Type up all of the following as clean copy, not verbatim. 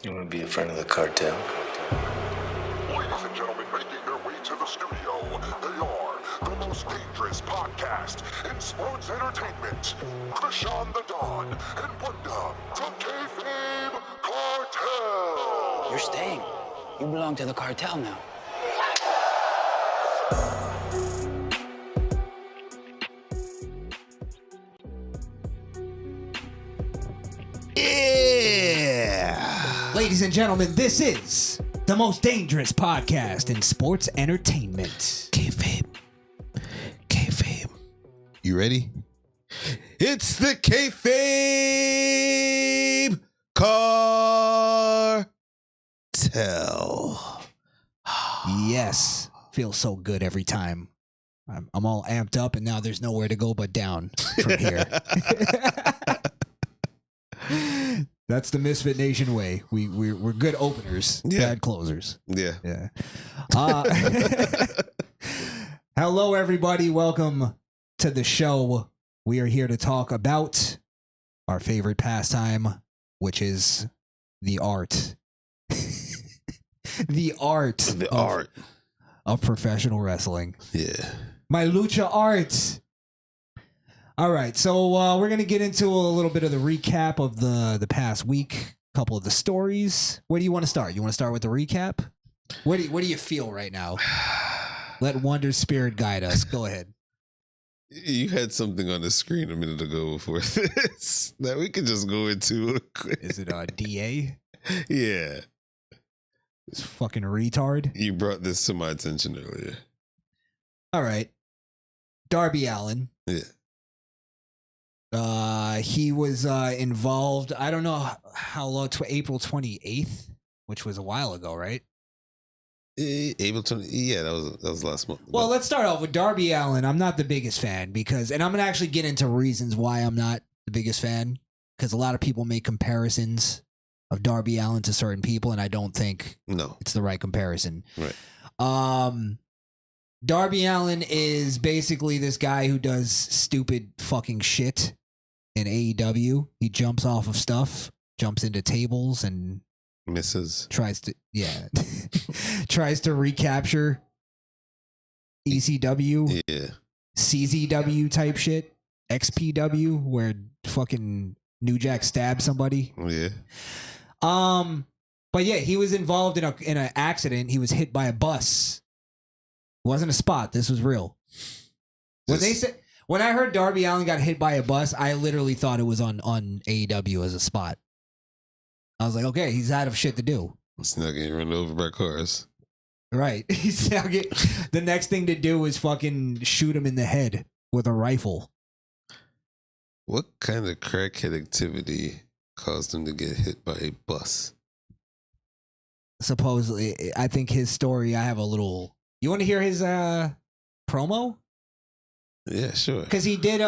You want to be a friend of the cartel? Ladies and gentlemen, making their way to the studio, they are the most dangerous podcast in sports entertainment. Crishaun the Don and Boredom, the Kayfabe Cartel. You're staying. You belong to the cartel now. Yeah! Ladies and gentlemen, this is the most dangerous podcast in sports entertainment. Kayfabe. Kayfabe. You ready? It's the Kayfabe Cartel. Yes. Feels so good every time. I'm all amped up and now there's nowhere to go but down from here. That's the Misfit Nation way. We're good openers, bad closers. Yeah. Yeah. Hello, everybody. Welcome to the show. We are here to talk about our favorite pastime, which is the art. The art of professional wrestling. Yeah. My lucha art. All right, so we're going to get into a little bit of the recap of the past week, a couple of the stories. Where do you want to start? You want to start with the recap? What do you feel right now? Let Wonder Spirit guide us. Go ahead. You had something on the screen a minute ago before this that we could just go into. Is it DA? Yeah. This fucking retard. You brought this to my attention earlier. All right. Darby Allin. Yeah. He was involved, I don't know how long, April 28th, which was a while ago, right? April 20, yeah, that was last month. Well, let's start off with Darby Allin. I'm not the biggest fan and I'm going to actually get into reasons why I'm not the biggest fan, because a lot of people make comparisons of Darby Allin to certain people, and I don't think it's the right comparison. Right. Darby Allin is basically this guy who does stupid fucking shit in AEW. He jumps off of stuff, jumps into tables, and misses. Tries to recapture ECW, CZW type shit, XPW, where fucking New Jack stabbed somebody. Yeah. But yeah, he was involved in an accident. He was hit by a bus. It wasn't a spot. This was real. When I heard Darby Allin got hit by a bus, I literally thought it was on AEW as a spot. I was like, okay, he's out of shit to do. He's not getting run over by cars. Right. The next thing to do is fucking shoot him in the head with a rifle. What kind of crackhead activity caused him to get hit by a bus? Supposedly, I think his story, I have a little... You want to hear his promo? Yeah, sure. Because he did,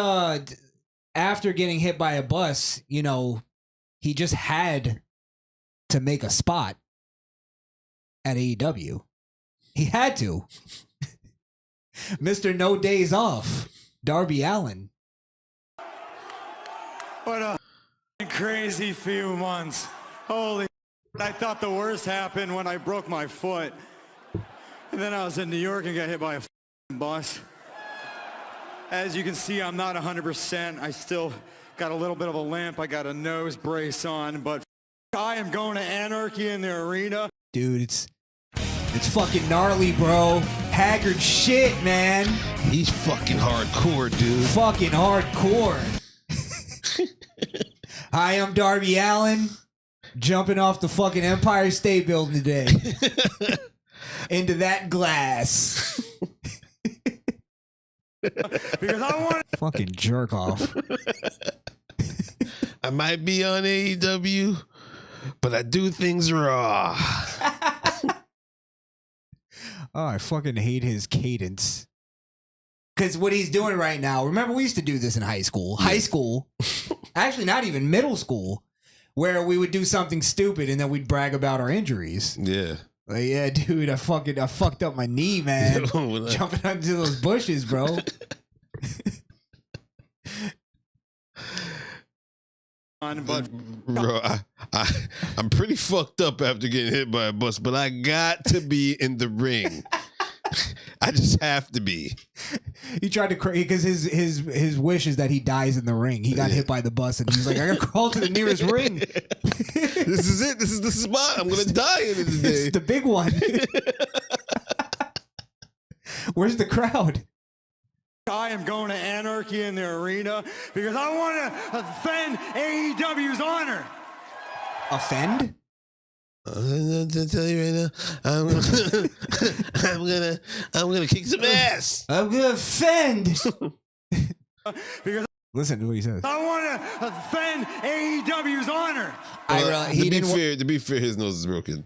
after getting hit by a bus, he just had to make a spot at AEW. He had to. Mr. No Days Off, Darby Allin. What a crazy few months. Holy I thought the worst happened when I broke my foot. And then I was in New York and got hit by a bus. As you can see, I'm not 100%. I still got a little bit of a limp. I got a nose brace on, but I am going to Anarchy in the arena. Dude, it's fucking gnarly, bro. Haggard shit, man. He's fucking hardcore, dude. Fucking hardcore. Hi, I'm Darby Allin. Jumping off the fucking Empire State Building today. Into that glass. Because I want to fucking jerk off. I might be on AEW, but I do things raw. Oh, I fucking hate his cadence. Because what he's doing right now, remember we used to do this in high school. High school, actually not even middle school, where we would do something stupid and then we'd brag about our injuries. Yeah. Like, yeah, dude, I fucked up my knee, man. Jumping onto those bushes, bro. but Bro, I'm pretty fucked up after getting hit by a bus, but I got to be in the ring. I just have to be. He tried to because his wish is that he dies in the ring. He got hit by the bus and he's like, I gotta crawl to the nearest ring. This is it. This is the spot. I'm gonna die in it today. It's the big one. Where's the crowd? I am going to anarchy in the arena because I want to offend AEW's honor. Offend? I'm gonna tell you right now, I'm gonna kick some ass. I'm gonna offend. Because Listen to what he says. I want to offend AEW's honor. To be fair, his nose is broken.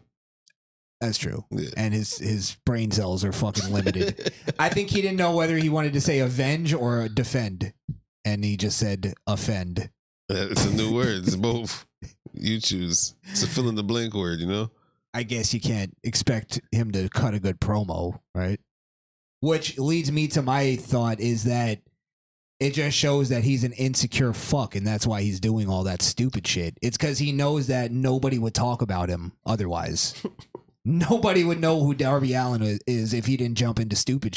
That's true. Yeah. And his brain cells are fucking limited. I think he didn't know whether he wanted to say avenge or defend. And he just said offend. It's a new word. It's both. You choose. It's a fill in the blank word, you know? I guess you can't expect him to cut a good promo, right? Which leads me to my thought is that it just shows that he's an insecure fuck, and that's why he's doing all that stupid shit. It's because he knows that nobody would talk about him otherwise. Nobody would know who Darby Allin is if he didn't jump into stupid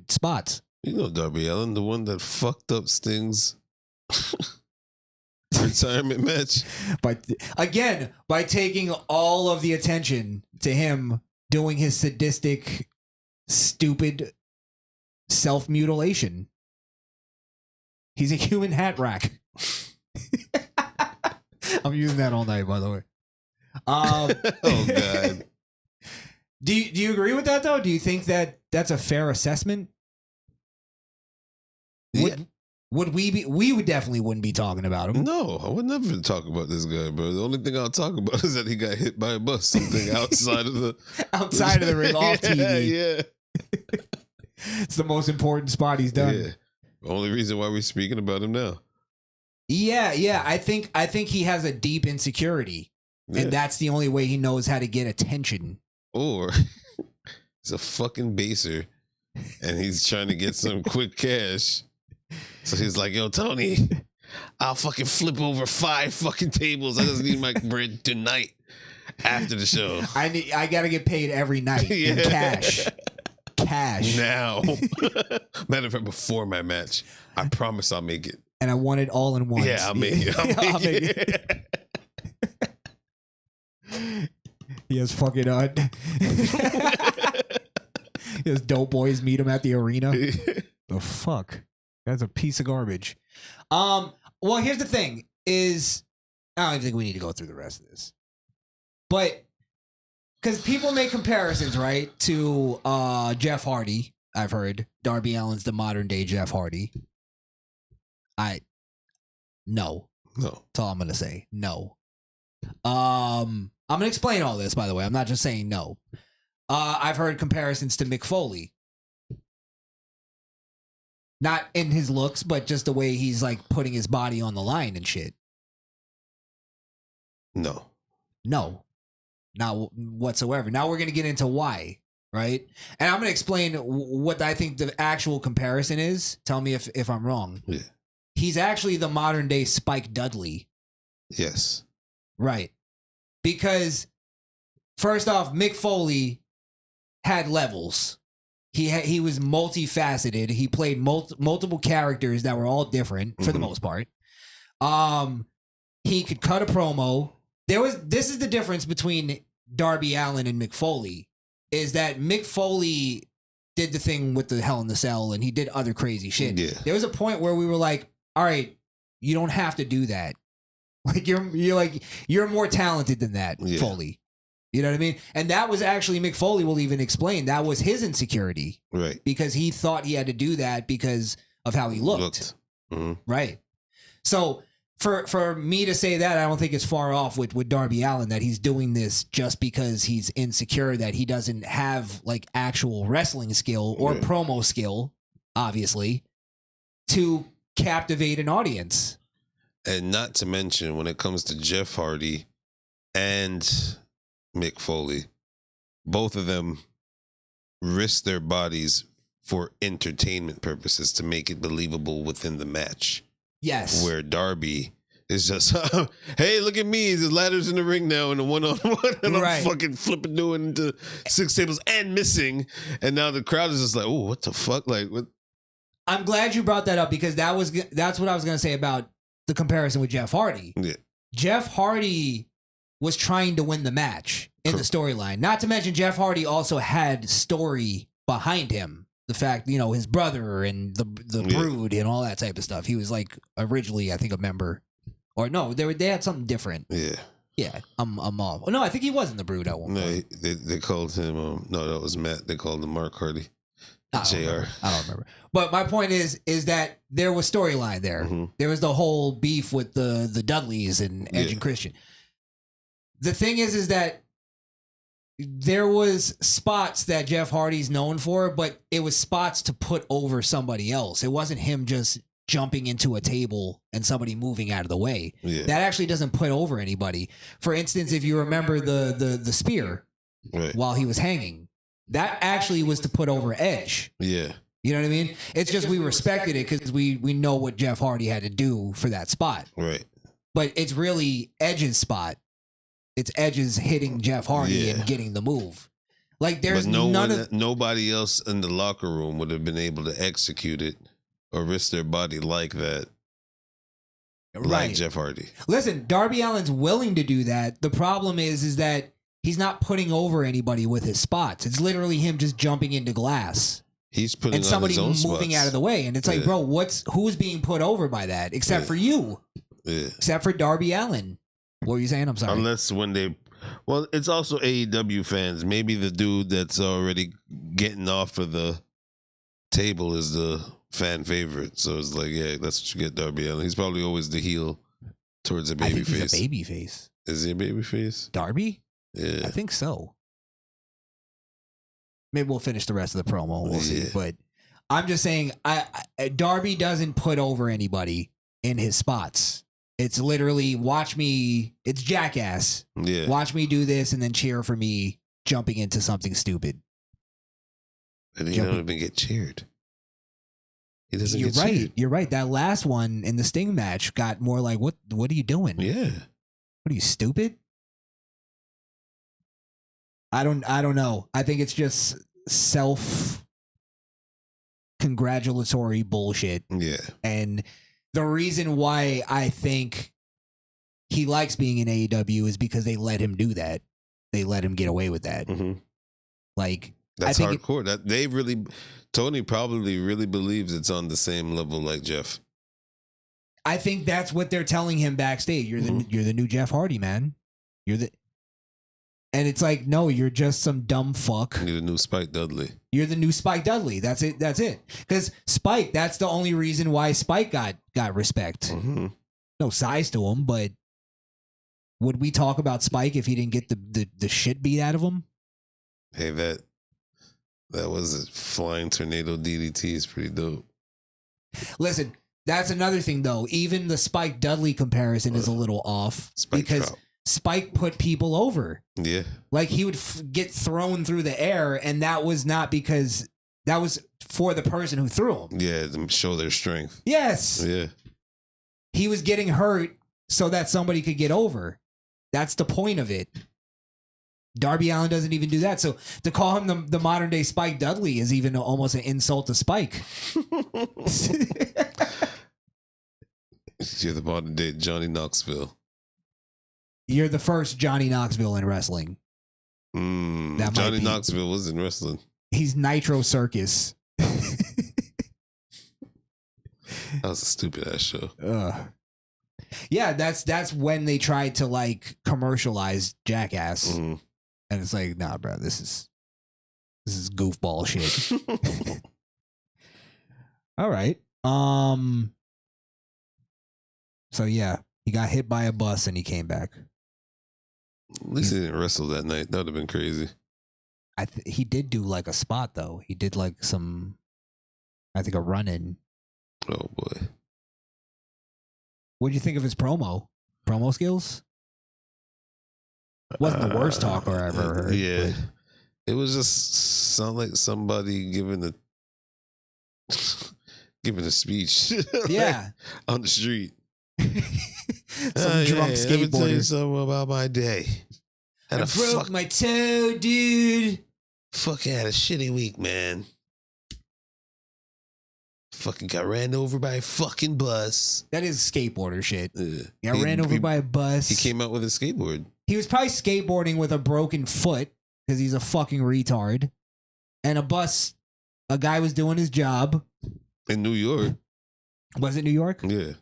spots. You know Darby Allin, the one that fucked up Sting's retirement match. But again, by taking all of the attention to him doing his sadistic, stupid self-mutilation. He's a human hat rack. I'm using that all night, by the way. Oh God. Do you agree with that though? Do you think that that's a fair assessment? Yeah. Would we would definitely wouldn't be talking about him. No, I would never talk about this guy, bro. The only thing I'll talk about is that he got hit by a bus. Something outside of the ring, off TV. Yeah. It's the most important spot he's done. Yeah. Only reason why we're speaking about him now. Yeah. I think he has a deep insecurity, and that's the only way he knows how to get attention. Or he's a fucking baser, and he's trying to get some quick cash. So he's like, "Yo, Tony, I'll fucking flip over 5 fucking tables. I just need my bread tonight after the show. I gotta get paid every night in cash." Now. Matter of fact, before my match, I promise I'll make it. And I want it all in once. Yeah, I'll make it. I'll make it. He has fucking he has dope boys meet him at the arena. The fuck? That's a piece of garbage. Well, here's the thing is I don't even think we need to go through the rest of this. But because people make comparisons, right, to Jeff Hardy. I've heard Darby Allin's the modern day Jeff Hardy. No. That's all I'm gonna say. No. I'm gonna explain all this, by the way. I'm not just saying no. I've heard comparisons to Mick Foley. Not in his looks, but just the way he's like putting his body on the line and shit. No. Not whatsoever. Now we're going to get into why, right? And I'm going to explain what I think the actual comparison is. Tell me if I'm wrong. Yeah. He's actually the modern day Spike Dudley. Yes. Right. Because first off, Mick Foley had levels. He was multifaceted. He played multiple characters that were all different for the most part. He could cut a promo. This is the difference between Darby Allin and Mick Foley, is that Mick Foley did the thing with the Hell in the Cell and he did other crazy shit. Yeah. There was a point where we were like, all right, you don't have to do that. Like you're more talented than that, Foley. You know what I mean? And that was actually, Mick Foley will even explain, that was his insecurity. Right. Because he thought he had to do that because of how he looked. Mm-hmm. Right. So for me to say that, I don't think it's far off with Darby Allin, that he's doing this just because he's insecure, that he doesn't have like actual wrestling skill or promo skill, obviously, to captivate an audience. And not to mention, when it comes to Jeff Hardy and Mick Foley, both of them risk their bodies for entertainment purposes to make it believable within the match. Yes. Where Darby It's just, hey, look at me. The ladder's in the ring now in a one-on-one, and I'm fucking flipping doing into 6 tables and missing. And now the crowd is just like, oh, what the fuck? Like, what? I'm glad you brought that up because that's what I was going to say about the comparison with Jeff Hardy. Yeah. Jeff Hardy was trying to win the match in the storyline. Not to mention Jeff Hardy also had story behind him. The fact, his brother and the Brood and all that type of stuff. He was like originally, I think, a member. Or no, they had something different. Yeah. Yeah, I'm off. No, I think he was in the Brood at one point. No, they called him, no, that was Matt. They called him Mark Hardy. JR. I don't remember. But my point is that there was storyline there. Mm-hmm. There was the whole beef with the Dudleys and Edge and Christian. The thing is that there was spots that Jeff Hardy's known for, but it was spots to put over somebody else. It wasn't him just jumping into a table and somebody moving out of the way. Yeah. That actually doesn't put over anybody. For instance, if you remember the spear while he was hanging, that actually was to put over Edge. Yeah. You know what I mean? It's just we respected it because we know what Jeff Hardy had to do for that spot. Right. But it's really Edge's spot. It's Edge's hitting Jeff Hardy and getting the move. Like there's nobody else in the locker room would have been able to execute it or risk their body like that. Like Jeff Hardy. Listen, Darby Allin's willing to do that. The problem is that he's not putting over anybody with his spots. It's literally him just jumping into glass. He's putting and somebody on his own moving spots. out of the way. And it's like, bro, who's being put over by that? Except for you. Yeah. Except for Darby Allin. What were you saying? I'm sorry. Unless when it's also AEW fans. Maybe the dude that's already getting off of the table is the fan favorite. So it's like, yeah, that's what you get, Darby Allin. He's probably always the heel towards a baby face. He's a baby face. Is he a baby face? Darby? Yeah. I think so. Maybe we'll finish the rest of the promo. We'll see. But I'm just saying, Darby doesn't put over anybody in his spots. It's literally, watch me. It's Jackass. Yeah. Watch me do this and then cheer for me jumping into something stupid. And he don't even get cheered. He doesn't get cheered. You're right. That last one in the Sting match got more like, what are you doing? Yeah. What are you, stupid? I don't know. I think it's just self-congratulatory bullshit. Yeah. And the reason why I think he likes being in AEW is because they let him do that. They let him get away with that. Mm-hmm. Like, that's hardcore. Tony probably really believes it's on the same level like Jeff. I think that's what they're telling him backstage. You're the new Jeff Hardy, man. And it's like, no, you're just some dumb fuck. You're the new Spike Dudley. You're the new Spike Dudley. That's it. Because Spike, that's the only reason why Spike got respect. Mm-hmm. No size to him, but would we talk about Spike if he didn't get the shit beat out of him? Hey, that was a flying tornado DDT is pretty dope. Listen, that's another thing though. Even the Spike Dudley comparison is a little off because Spike put people over. Yeah. Like he would get thrown through the air, and that was not because that was for the person who threw him. Yeah, to show their strength. Yes. Yeah. He was getting hurt so that somebody could get over. That's the point of it. Darby Allin doesn't even do that. So to call him the modern day Spike Dudley is even almost an insult to Spike. You're the modern day Johnny Knoxville. You're the first Johnny Knoxville in wrestling. Johnny Knoxville was in wrestling. He's Nitro Circus. That was a stupid ass show. Yeah, that's when they tried to like commercialize Jackass. Mm-hmm. And it's like, nah, bro, this is goofball shit. All right. So yeah, he got hit by a bus and he came back. At least he didn't wrestle that night. That would have been crazy. He did do like a spot though. He did like some, I think, a run-in. Oh boy. What'd you think of his promo skills? Wasn't the worst talker I ever heard. Yeah. But it was just sound like somebody giving a speech. Yeah. On the street. Some drunk Let me tell you skateboarder. something about my day. I broke my toe, dude. Fucking had a shitty week, man. Fucking got ran over by a fucking bus. That is skateboarder shit. Yeah, Ran over by a bus. He came out with a skateboard. He was probably skateboarding with a broken foot because he's a fucking retard. And a guy was doing his job. In New York. Was it New York? Yeah.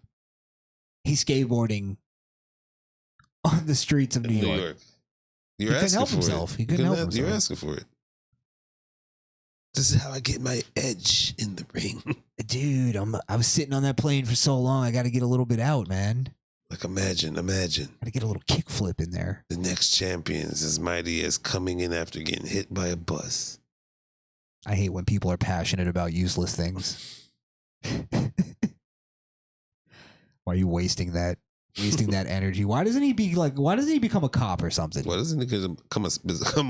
He's skateboarding on the streets of New York. You're couldn't asking help for himself. it. He couldn't help himself. You're asking for it. This is how I get my edge in the ring. Dude, I was sitting on that plane for so long. I got to get a little bit out, man. Like imagine. Got to get a little kickflip in there. The next champion is as mighty as coming in after getting hit by a bus. I hate when people are passionate about useless things. Why are you wasting that energy? Why doesn't he become a cop or something? Why doesn't he become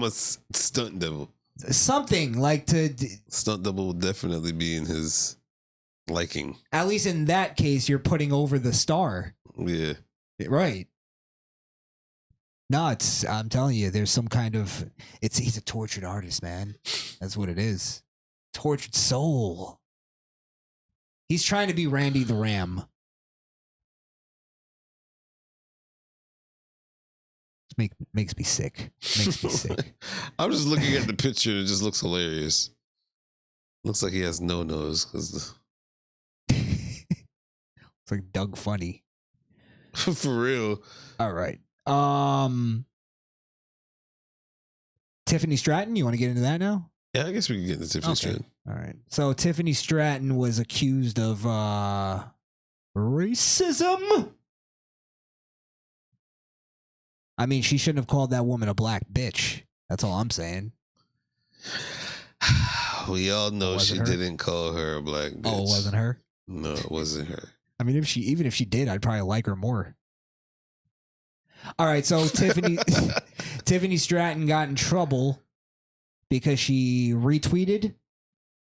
a stunt devil? Something like to Stunt double will definitely be in his liking. at least in that case, you're putting over the star. Yeah. Right. No, I'm telling you, there's some kind of he's a tortured artist, man. That's what it is. Tortured soul. He's trying to be Randy the Ram. Makes me sick. Makes me sick. I'm just looking at the picture and it just looks hilarious. Looks like he has no nose. It's like Doug Funny. For real. All right. Tiffany Straton, you want to get into that now? Yeah, I guess we can get into Tiffany Straton. All right. So Tiffany Straton was accused of racism. I mean, she shouldn't have called that woman a black bitch. That's all I'm saying. We all know she her? didn't call her a black bitch. Oh, it wasn't her? No, it wasn't her. I mean, even if she did, I'd probably like her more. All right, so Tiffany Straton got in trouble because she retweeted.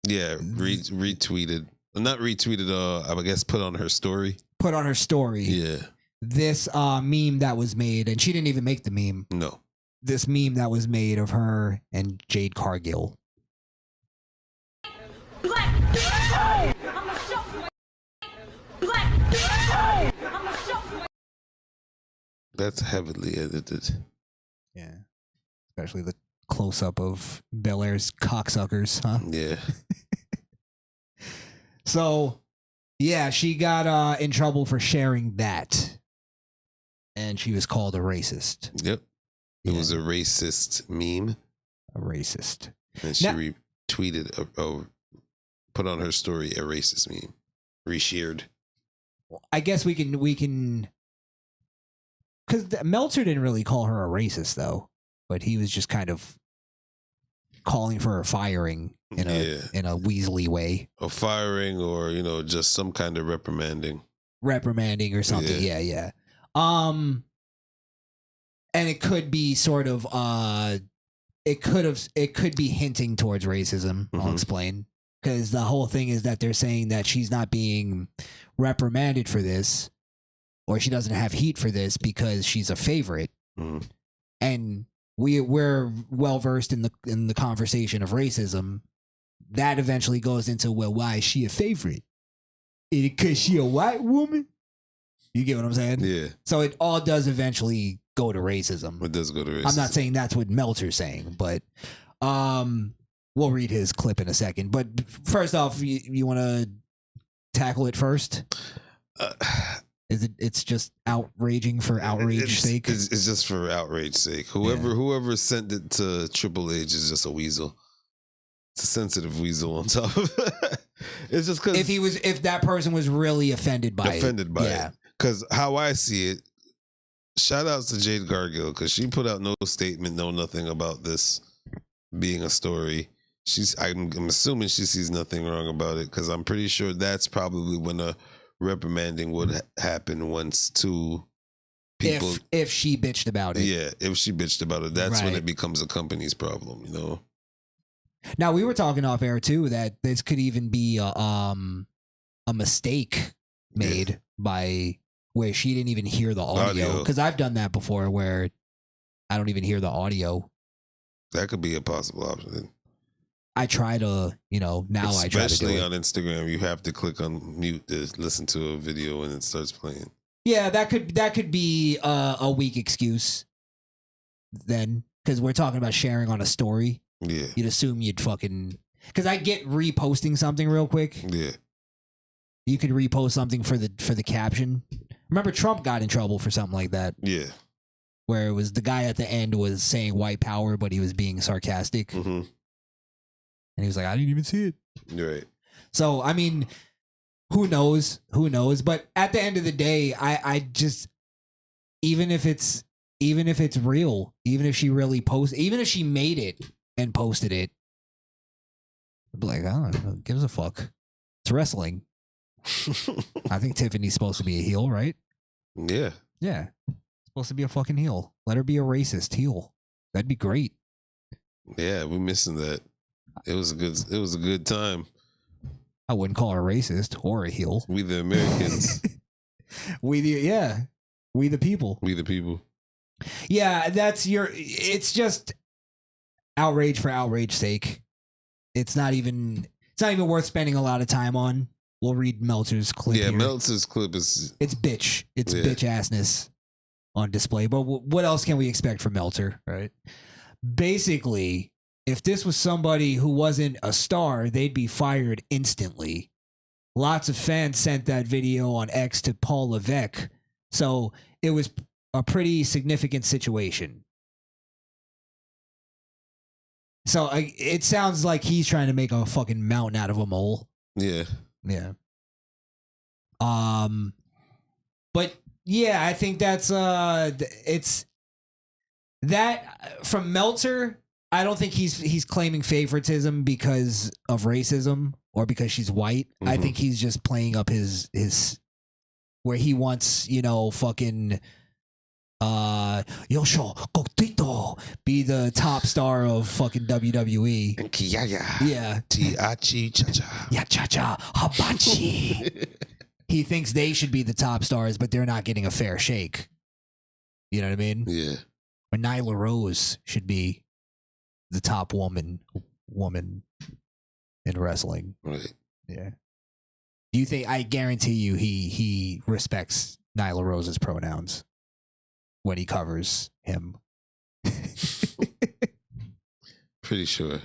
Yeah, retweeted. Not retweeted, I guess put on her story. Put on her story. Yeah. This meme that was made, and she didn't even make the meme. No. This meme that was made of her and Jade Cargill. Black bitch! I'ma show you. Black bitch! I'ma show you. That's heavily edited. Yeah. Especially the close up of Bel Air's cocksuckers, huh? Yeah. So, yeah, she got in trouble for sharing that. And she was called a racist. Yep. It was a racist meme. A racist. And she retweeted, put on her story a racist meme. Reshared. I guess we can, because Meltzer didn't really call her a racist though, but he was just kind of calling for her firing in a Weasley way. A firing or, just some kind of reprimanding or something. Yeah. And it could be sort of it could be hinting towards racism. I'll explain. Because the whole thing is that they're saying that she's not being reprimanded for this, or she doesn't have heat for this because she's a favorite. Mm-hmm. And we're well versed in the conversation of racism. That eventually goes into, well, why is she a favorite? Because she a white woman? You get what I'm saying? Yeah. So it all does eventually go to racism. It does go to racism. I'm not saying that's what Meltzer's saying, but we'll read his clip in a second. But first off, you want to tackle it first? It's just outraging for outrage's sake? It's just for outrage's sake. Whoever sent it to Triple H is just a weasel. It's a sensitive weasel on top of it. It's just because if that person was really offended by it. Because how I see it, shout outs to Jade Gargill because she put out no statement, no nothing about this being a story. I'm assuming she sees nothing wrong about it because I'm pretty sure that's probably when a reprimanding would happen once two people. If she bitched about it. Yeah, if she bitched about it, that's when it becomes a company's problem, Now, we were talking off air too that this could even be a mistake made by where she didn't even hear the audio. Because I've done that before where I don't even hear the audio. That could be a possible option. I try to, now I try to do Especially it. on Instagram, you have to click on mute to listen to a video when it starts playing. Yeah, that could be a weak excuse then, because we're talking about sharing on a story. Yeah. You'd assume you'd fucking... Because I get reposting something real quick. Yeah. You could repost something for the caption. Remember Trump got in trouble for something like that. Yeah. Where it was the guy at the end was saying white power, but he was being sarcastic. Mm-hmm. And he was like, I didn't even see it. Right. So, I mean, who knows? Who knows? But at the end of the day, I just, even if it's real, even if she really even if she made it and posted it, I'd be like, I don't know, who gives a fuck? It's wrestling. I think Tiffany's supposed to be a heel, right? Yeah. Yeah. Supposed to be a fucking heel. Let her be a racist heel. That'd be great. Yeah, we're missing that. It was a good time. I wouldn't call her racist or a heel. We the Americans. We the people. We the people. Yeah, it's just outrage for outrage's sake. It's not even worth spending a lot of time on. We'll read Meltzer's clip. Yeah, here. Meltzer's clip is... It's bitch. It's bitch assness on display. But what else can we expect from Meltzer, right? Basically, if this was somebody who wasn't a star, they'd be fired instantly. Lots of fans sent that video on X to Paul Levesque. So it was a pretty significant situation. So it sounds like he's trying to make a fucking mountain out of a mole. Yeah. Yeah. But yeah, I think that's it's that from Meltzer. I don't think he's claiming favoritism because of racism or because she's white. Mm-hmm. I think he's just playing up his where he wants, fucking Yosho Gotito be the top star of fucking WWE. And Kiyaga. Yeah. Tiachi Cha-cha. Yeah, cha-cha, hibachi. He thinks they should be the top stars, but they're not getting a fair shake. You know what I mean? Yeah. Or Nyla Rose should be the top woman in wrestling. Right. Yeah. Do you think? I guarantee you, he respects Nyla Rose's pronouns when he covers him. Pretty sure.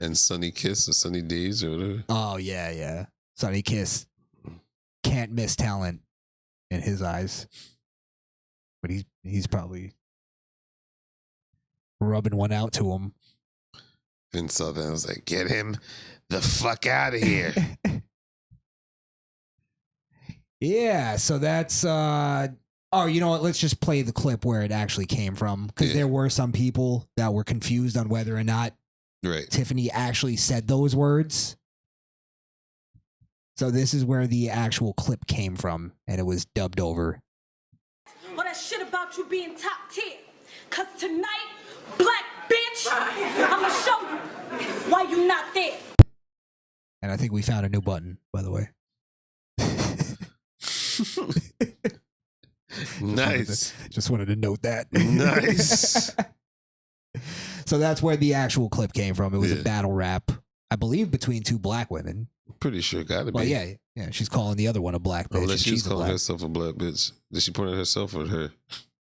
And Sunny Kiss or Sunny Days or whatever. Oh yeah. Sonny Kiss can't miss talent in his eyes, but he's probably rubbing one out to him. Vince saw that and was like, get him the fuck out of here. Yeah, so that's oh, you know what? Let's just play the clip where it actually came from, because there were some people that were confused on whether or not Tiffany actually said those words. So this is where the actual clip came from, and it was dubbed over. All that shit about you being top tier. Cause tonight, black bitch, I'ma show you why you not there. And I think we found a new button, by the way. Nice. Just wanted to note that. Nice. So that's where the actual clip came from. It was a battle rap, I believe, between two black women. Pretty sure gotta be. Well, yeah. She's calling the other one a black bitch. Unless she's calling black. herself a black bitch. Did she point at herself or her?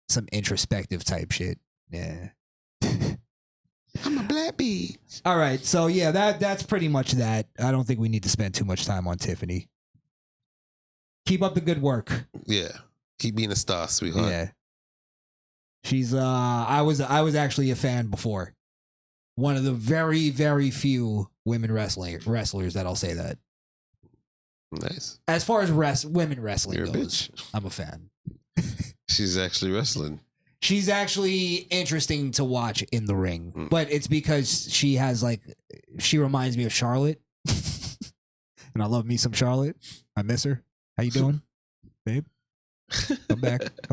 Some introspective type shit. Yeah. I'm a black bitch. All right. So yeah, that's pretty much that. I don't think we need to spend too much time on Tiffany. Keep up the good work. Yeah. Keep being a star, sweetheart. Yeah. She's I was actually a fan before. One of the very, very few women wrestlers that I'll say that. Nice. As far as women wrestling You're a goes, bitch. I'm a fan. She's actually wrestling. She's actually interesting to watch in the ring, but it's because she reminds me of Charlotte. And I love me some Charlotte. I miss her. How you doing, babe? Come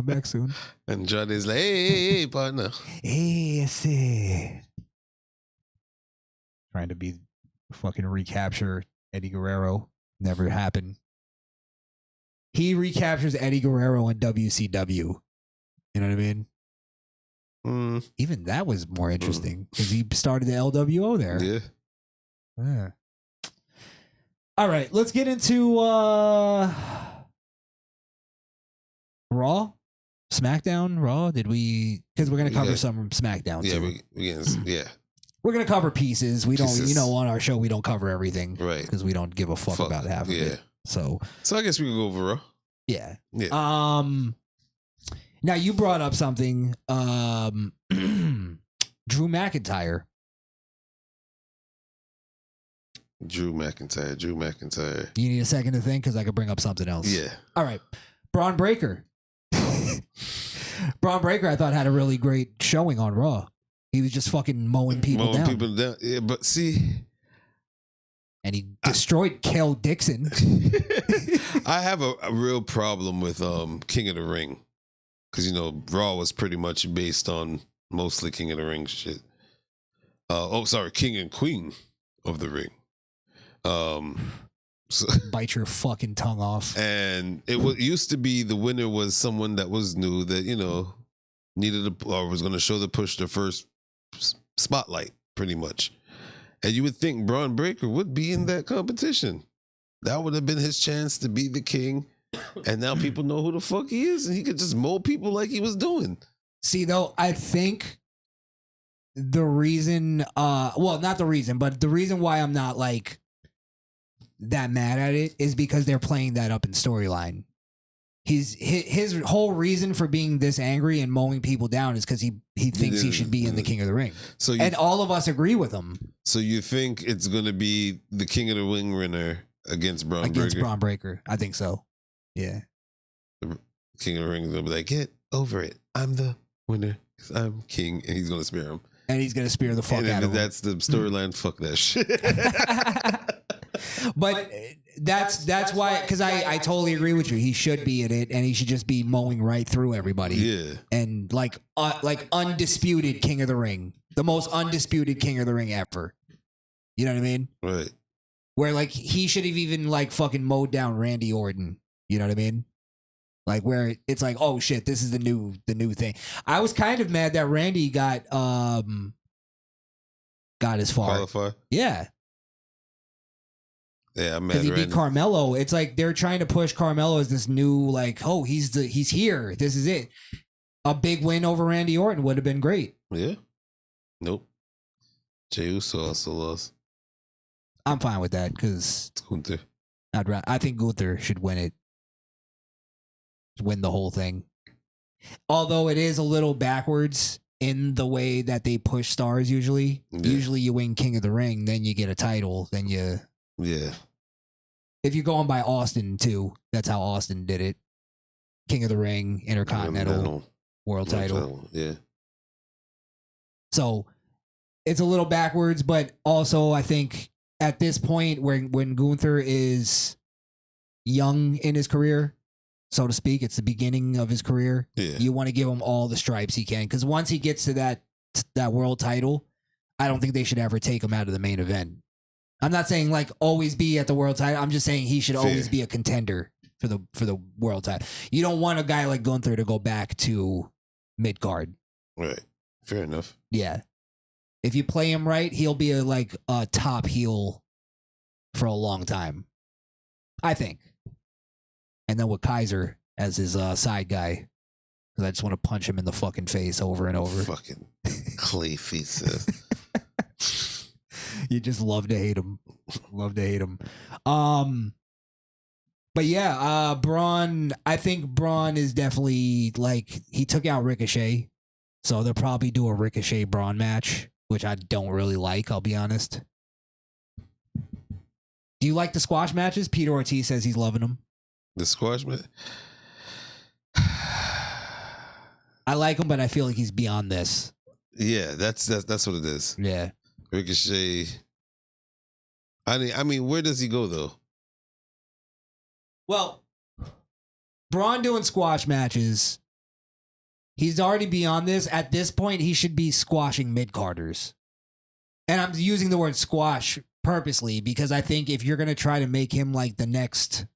back soon. And Johnny's like, hey, partner. Hey, see. Trying to be fucking recapture Eddie Guerrero. Never happened. He recaptures Eddie Guerrero in WCW. You know what I mean? Even that was more interesting because he started the LWO there. Yeah. Yeah. All right, let's get into Raw, SmackDown, Raw. Did we? Because we're gonna cover some from SmackDown. Yeah, too. We're gonna cover pieces. We don't, on our show we don't cover everything, right? Because we don't give a fuck about half of it. So I guess we could go over Raw. Yeah. Yeah. Now you brought up something. Drew McIntyre. Drew McIntyre. You need a second to think because I could bring up something else. Yeah. All right. Braun Breaker. Braun Breaker, I thought, had a really great showing on Raw. He was just fucking mowing people down. Yeah, but see. And he destroyed Kel Dixon. I have a real problem with King of the Ring. Because, Raw was pretty much based on mostly King of the Ring shit. King and Queen of the Ring. So, bite your fucking tongue off. And it used to be the winner was someone that was new that needed or was going to show the push the first spotlight pretty much. And you would think Braun Breaker would be in that competition. That would have been his chance to be the king. And now people know who the fuck he is, and he could just mold people like he was doing. See, though, I think the reason, not the reason, but the reason why I'm not like that mad at it is because they're playing that up in storyline. His whole reason for being this angry and mowing people down is because he thinks he should be in the King of the Ring. And all of us agree with him. So you think it's going to be the King of the Ring winner against Braun Breaker? Against Braun Breaker. I think so. Yeah. The King of the Ring is going to be like, get over it. I'm the winner because I'm king. And he's going to spear him. And he's going to spear the fuck out of him. That's the storyline. Fuck that shit. But that's why, because I totally agree with you. He should be in it, and he should just be mowing right through everybody. Yeah. And like undisputed King of the Ring. The most undisputed King of the Ring ever. You know what I mean? Right. Where like he should have even like fucking mowed down Randy Orton. You know what I mean? Like where it's like, oh shit, this is the new thing. I was kind of mad that Randy got as far. Qualify? Yeah. Yeah, I'm mad. Because he beat Carmelo. It's like they're trying to push Carmelo as this new, like, oh, he's here. This is it. A big win over Randy Orton would have been great. Yeah. Nope. Jey Uso also lost. I'm fine with that because Gunther. I think Gunther should win it. Win the whole thing. Although it is a little backwards in the way that they push stars usually. Yeah. Usually you win King of the Ring, then you get a title, then you... Yeah. If you're going by Austin too, that's how Austin did it. King of the Ring, Intercontinental, World title. Yeah. So it's a little backwards, but also I think at this point when Gunther is young in his career, so to speak, it's the beginning of his career. Yeah. You want to give him all the stripes he can, because once he gets to that world title, I don't think they should ever take him out of the main event. I'm not saying like always be at the world title. I'm just saying he should always be a contender for the world title. You don't want a guy like Gunther to go back to mid card. Right. Fair enough. Yeah. If you play him right, he'll be a top heel for a long time, I think. And then with Kaiser as his side guy, because I just want to punch him in the fucking face over and over. Fucking clay faces. You just love to hate him. Love to hate him. But yeah, Braun, I think Braun is definitely like, he took out Ricochet. So they'll probably do a Ricochet Braun match, which I don't really like, I'll be honest. Do you like the squash matches? Peter Ortiz says he's loving them. The squash match? I like him, but I feel like he's beyond this. Yeah, that's what it is. Yeah. Ricochet. I mean, where does he go though? Well, Braun doing squash matches. He's already beyond this. At this point, he should be squashing mid-carders. And I'm using the word squash purposely because I think if you're going to try to make him like the next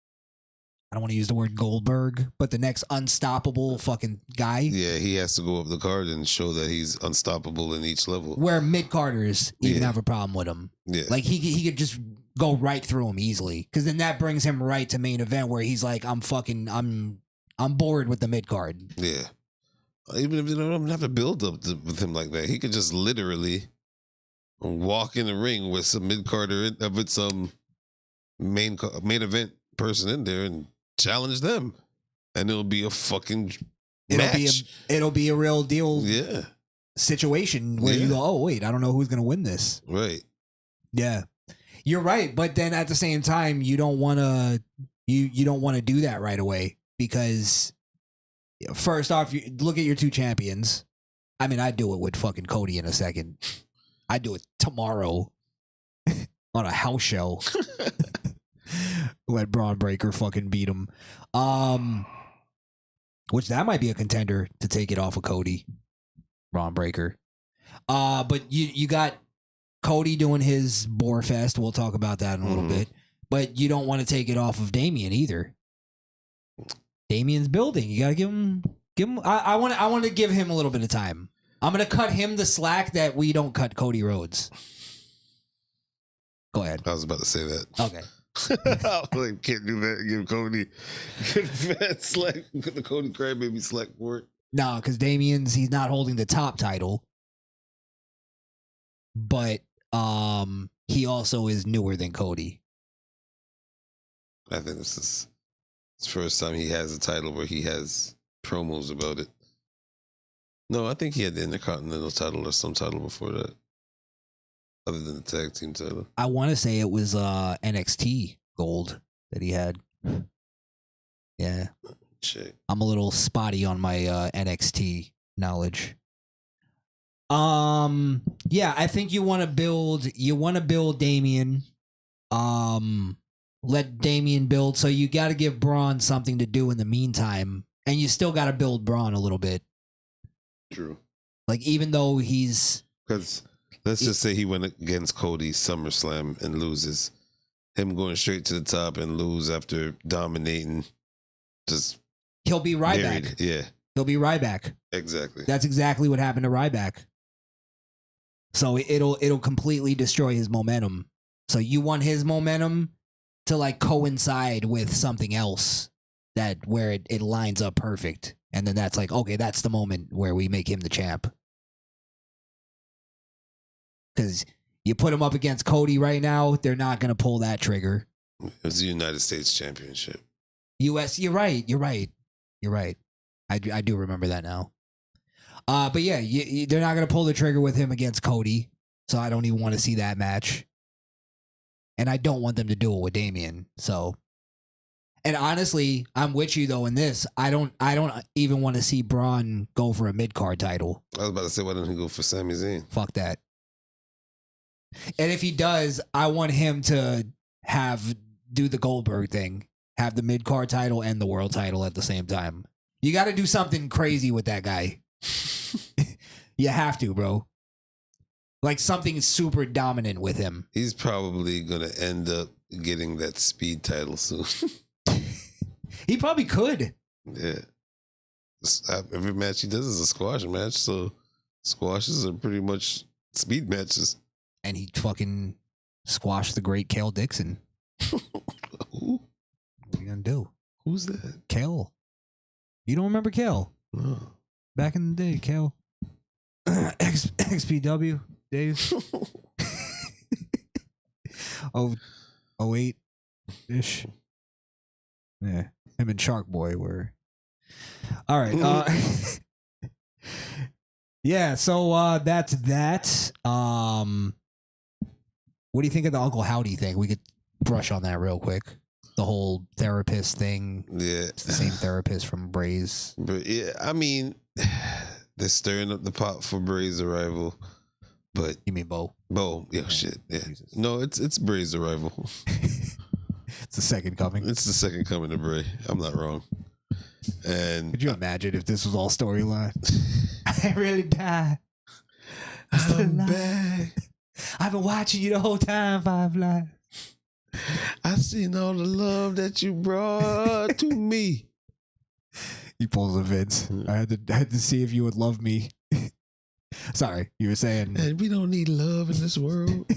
I don't want to use the word Goldberg, but the next unstoppable fucking guy. Yeah, he has to go up the card and show that he's unstoppable in each level. Where mid-carders even have a problem with him. Yeah. Like he could just go right through him easily. Because then that brings him right to main event where he's like, I'm bored with the mid-card. Yeah. Even if they don't have to build up with him like that, he could just literally walk in the ring with some mid-carder, with some main event person in there and challenge them. And it'll be a fucking match. It'll be a real deal situation where you go, oh, wait, I don't know who's going to win this. Right. Yeah. You're right. But then at the same time, you don't want to you don't want to do that right away because first off, you look at your two champions. I mean, I'd do it with fucking Cody in a second. I'd do it tomorrow on a house show. Let Braun Breaker fucking beat him. Which that might be a contender to take it off of Cody. Braun Breaker. But you got Cody doing his Boar Fest. We'll talk about that in a little bit. But you don't want to take it off of Damian either. Damian's building. You gotta give him I want to give him a little bit of time. I'm gonna cut him the slack that we don't cut Cody Rhodes. Go ahead. I was about to say that. Okay. Like, can't do that. Give Cody slack. The Cody Crybaby slack for it. No, because he's not holding the top title. But he also is newer than Cody. I think this is the first time he has a title where he has promos about it. No, I think he had the Intercontinental title or some title before that. Other than the tag team title. I want to say it was NXT Gold that he had. Yeah. Check. I'm a little spotty on my NXT knowledge. Yeah, I think you want to build Damian. Let Damian build. So you got to give Braun something to do in the meantime. And you still got to build Braun a little bit. True. Like, even though he's... Because let's just say he went against Cody SummerSlam and loses. Him going straight to the top and lose after dominating. Just... He'll be Ryback. Yeah. He'll be Ryback. Exactly. That's exactly what happened to Ryback. So it'll completely destroy his momentum. So you want his momentum to like coincide with something else where it lines up perfect. And then that's like, okay, that's the moment where we make him the champ. Because you put him up against Cody right now, they're not going to pull that trigger. It was the United States Championship. US, you're right. I do remember that now. But yeah, they're not going to pull the trigger with him against Cody. So I don't even want to see that match. And I don't want them to do it with Damian. So, and honestly, I'm with you though in this. I don't even want to see Braun go for a mid-card title. I was about to say, why don't he go for Sami Zayn? Fuck that. And if he does, I want him to do the Goldberg thing. Have the mid-card title and the world title at the same time. You got to do something crazy with that guy. You have to, bro. Like something super dominant with him. He's probably going to end up getting that speed title soon. He probably could. Yeah. Every match he does is a squash match, so squashes are pretty much speed matches. And he fucking squashed the great Kale Dixon. Who? What are you gonna do? Who's that? Kale. You don't remember Kale? No. Back in the day, Kale. XPW days. 08-ish. Yeah. Him and Shark Boy were. All right. Yeah, so that's that. What do you think of the Uncle Howdy thing? We could brush on that real quick. The whole therapist thing. Yeah. It's the same therapist from Bray's. But yeah, I mean, they're stirring up the pot for Bray's arrival. But you mean Bo? Bo, yeah, shit. Yeah. Jesus. No, it's Bray's arrival. It's the second coming. It's the second coming to Bray. I'm not wrong. And could you imagine if this was all storyline? I really died. I'm back. I've been watching you the whole time, Five Live. I seen all the love that you brought to me. He pulls a Vince. I had to see if you would love me. Sorry, you were saying. And we don't need love in this world.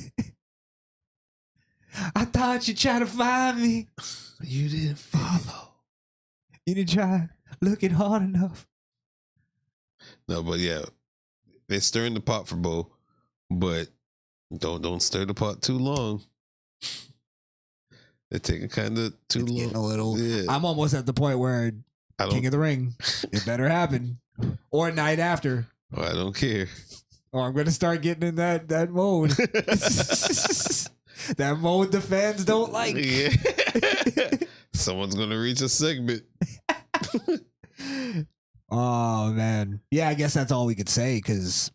I thought you tried to find me. You didn't follow. You didn't try looking hard enough. No, but yeah, they're stirring the pot for Bo, but don't stir the pot too long. They're taking kind of too long. Getting a little. Yeah. I'm almost at the point where King of the Ring. It better happen, or night after. Oh, I don't care. Or I'm gonna start getting in that mode. That mode the fans don't like. Yeah. Someone's gonna reach a segment. Oh man, yeah. I guess that's all we could say because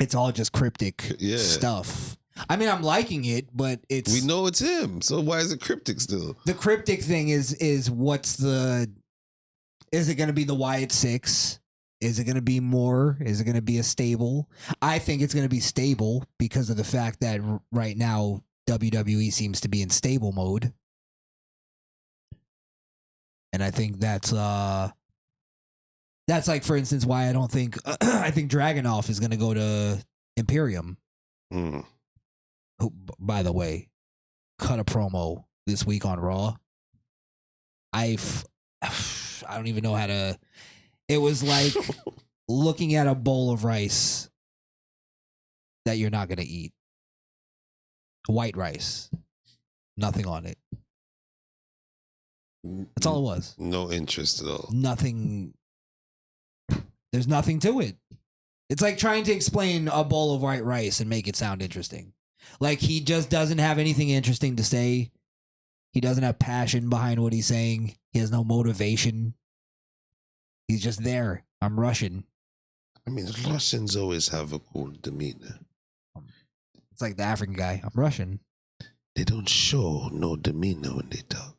it's all just cryptic stuff. I mean, I'm liking it, but it's we know it's him. So why is it cryptic still? The cryptic thing is what's the? Is it going to be the Wyatt Six? Is it going to be more? Is it going to be a stable? I think it's going to be stable because of the fact that right now WWE seems to be in stable mode, and I think that's like, for instance, why I don't think I think Dragunov is going to go to Imperium. Mm. Who, by the way, cut a promo this week on Raw. I don't even know how to. It was like looking at a bowl of rice that you're not going to eat. White rice. Nothing on it. That's all it was. No interest at all. Nothing. There's nothing to it. It's like trying to explain a bowl of white rice and make it sound interesting. Like he just doesn't have anything interesting to say. He doesn't have passion behind what he's saying. He has no motivation. He's just there. I'm Russian. I mean, Russians always have a cool demeanor. It's like the African guy. I'm Russian. They don't show no demeanor when they talk.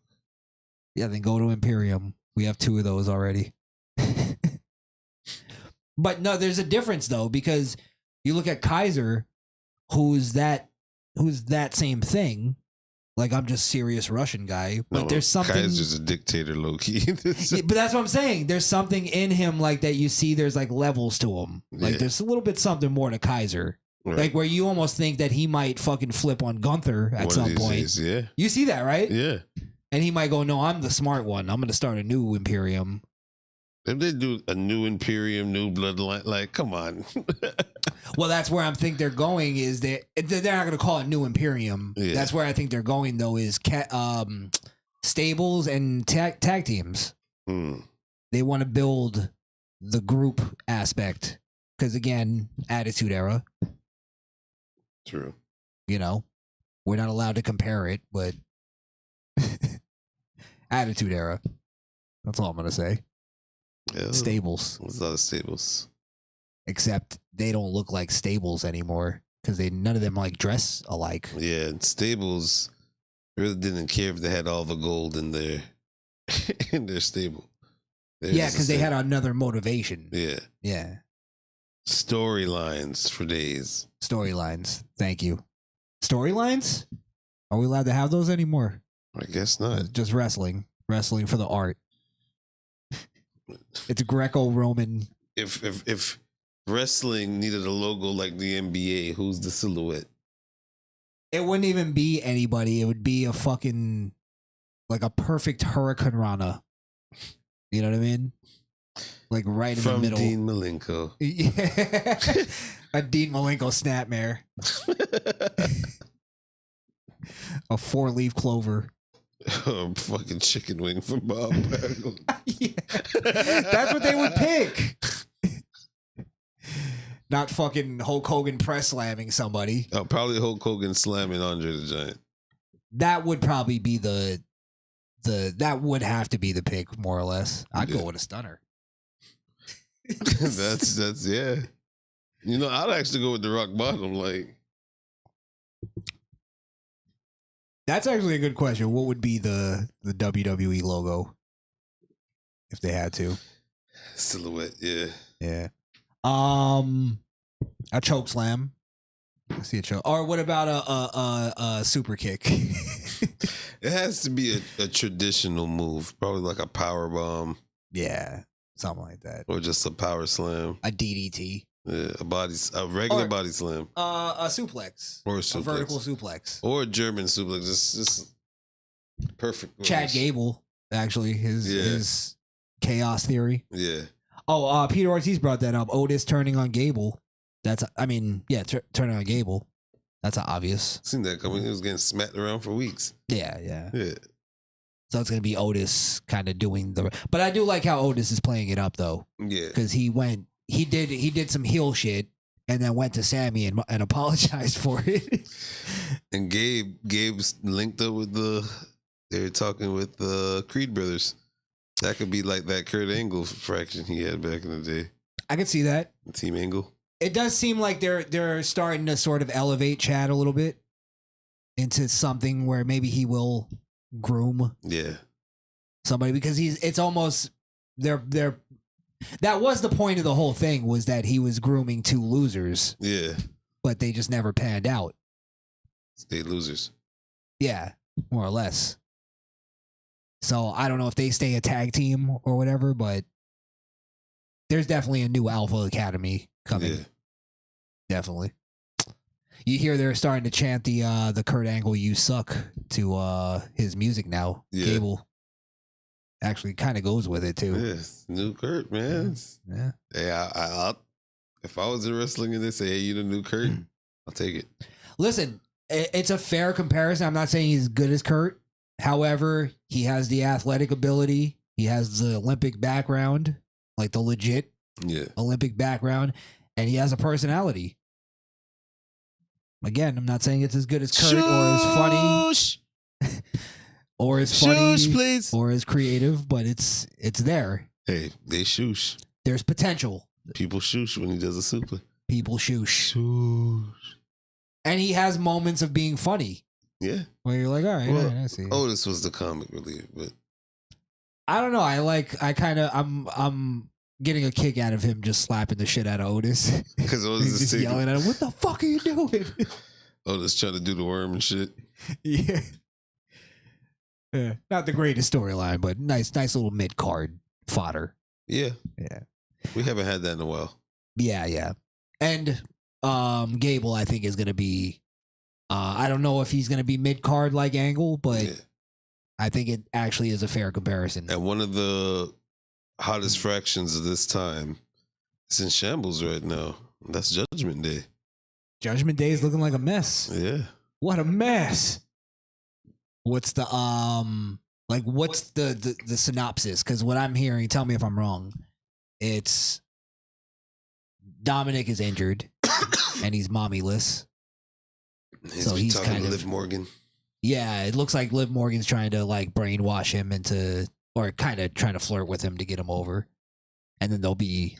Yeah, then go to Imperium. We have 2 of those already. But no, there's a difference though, because you look at Kaiser, who's that same thing. Like, I'm just serious Russian guy, but there's something. Kaiser's a dictator, low key. Yeah, but that's what I'm saying. There's something in him like that. You see, there's like levels to him. Like there's a little bit something more to Kaiser. Right. Like where you almost think that he might fucking flip on Gunther at some point. Days, yeah. You see that, right? Yeah. And he might go, no, I'm the smart one. I'm going to start a new Imperium. If they do a new Imperium, new bloodline, like, come on. Well, that's where I think they're going. Is they're not going to call it New Imperium. Yeah. That's where I think they're going, though, is stables and tag teams. Mm. They want to build the group aspect because, again, Attitude Era. True. You know, we're not allowed to compare it, but Attitude Era. That's all I'm going to say. Yeah, stables. There's a lot of stables. Except they don't look like stables anymore because none of them like dress alike. Yeah, and stables really didn't care if they had all the gold in their in their stable. Yeah, because they had another motivation. Yeah. Yeah. Storylines for days. Storylines. Thank you. Storylines? Are we allowed to have those anymore? I guess not. Just wrestling. Wrestling for the art. It's Greco-Roman. If wrestling needed a logo like the NBA, who's the silhouette? It wouldn't even be anybody. It would be a fucking like a perfect Hurricane Rana. You know what I mean? Like right in the middle. From Dean Malenko. Yeah. A Dean Malenko snapmare. A 4-leaf clover. A fucking chicken wing from Bob Backlund. Yeah. That's what they would pick. Not fucking Hulk Hogan press slamming somebody. Oh, probably Hulk Hogan slamming Andre the Giant. That would probably be that would have to be the pick, more or less. I'd go with a stunner. that's yeah. You know, I'd actually go with the rock bottom, like. That's actually a good question. What would be the WWE logo if they had to? Silhouette, yeah. Yeah. A choke slam. I see it show. Or what about a super kick? It has to be a traditional move, probably like a power bomb. Yeah, something like that. Or just a power slam. A DDT. Yeah, a regular body slam. A suplex. Or a suplex. A vertical suplex. Or a German suplex. Just perfect. Chad Gable, actually, his chaos theory. Yeah. Oh, Peter Ortiz brought that up. Otis turning on Gable. Turning on Gable. That's obvious. Seen that coming. He was getting smacked around for weeks. Yeah. Yeah. So it's gonna be Otis kind of doing but I do like how Otis is playing it up though. Yeah. Because he did some heel shit and then went to Sammy and apologized for it. And Gabe's linked up with they were talking with the Creed brothers. That could be like that Kurt Angle fraction he had back in the day. I could see that. Team Angle. It does seem like they're starting to sort of elevate Chad a little bit into something where maybe he will groom somebody, because it's almost that was the point of the whole thing, was that he was grooming two losers. Yeah. But they just never panned out. Stay losers. Yeah, more or less. So I don't know if they stay a tag team or whatever, but there's definitely a new Alpha Academy coming. Yeah. Definitely. You hear they're starting to chant the Kurt Angle "You Suck" to his music now. Yeah. Gable actually kind of goes with it too. Yes, new Kurt, man. Yeah. Hey, I if I was in wrestling and they say, "Hey, you the new Kurt," I'll take it. Listen, it's a fair comparison. I'm not saying he's as good as Kurt. However, he has the athletic ability. He has the Olympic background, like the legit Olympic background, and he has a personality. Again, I'm not saying it's as good as Kurt or as funny or as funny please. Or as creative, but it's there. Hey, they shoosh. There's potential. People shoosh when he does a super. People shoosh. And he has moments of being funny. Yeah. Where you're like, all right, well, I see. Otis was the comic relief, but I don't know. I'm getting a kick out of him just slapping the shit out of Otis. Because Otis He's is just yelling at him, what the fuck are you doing? Otis trying to do the worm and shit. Yeah. Yeah. Not the greatest storyline, but nice little mid-card fodder. Yeah. Yeah. We haven't had that in a while. Yeah. And Gable, I think, is going to be, I don't know if he's going to be mid-card like Angle, but I think it actually is a fair comparison. And one of the hottest fractions of this time is in shambles right now. That's Judgment Day. Judgment Day is looking like a mess. Yeah. What a mess. What's the what's the synopsis? Because what I'm hearing, tell me if I'm wrong, it's Dominic is injured and he's mommyless. So he's talking kind to of Liv Morgan. Yeah, it looks like Liv Morgan's trying to like brainwash him into, or kind of trying to flirt with him to get him over. And then there'll be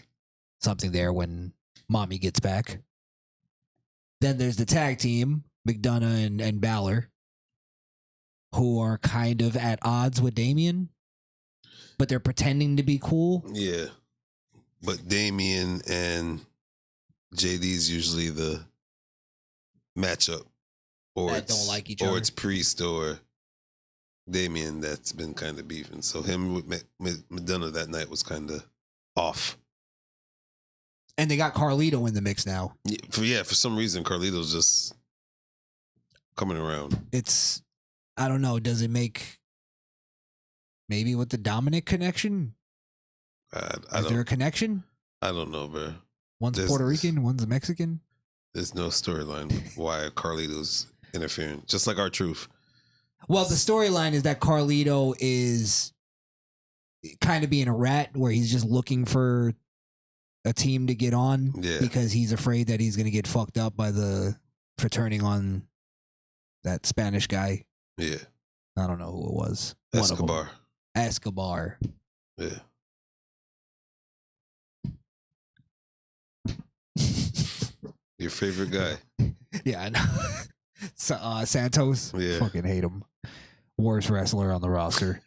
something there when mommy gets back. Then there's the tag team, McDonough and Balor, who are kind of at odds with Damien, but they're pretending to be cool. Yeah. But Damien and JD's usually the matchup. Or That don't like each or other. it's Priest or Damien that's been kind of beefing. So him with McDonough that night was kind of off. And they got Carlito in the mix now. For some reason, Carlito's just coming around. It's, I don't know, does it make, maybe with the Dominic connection? Is there a connection? I don't know, bro. One's Puerto Rican, one's a Mexican. There's no storyline why Carlito's interfering, just like R-Truth. Well, the storyline is that Carlito is kind of being a rat, where he's just looking for a team to get on because he's afraid that he's going to get fucked up for turning on that Spanish guy. Yeah. I don't know who it was. Escobar. Yeah. Your favorite guy. Yeah, I know. Santos. Yeah. Fucking hate him. Worst wrestler on the roster.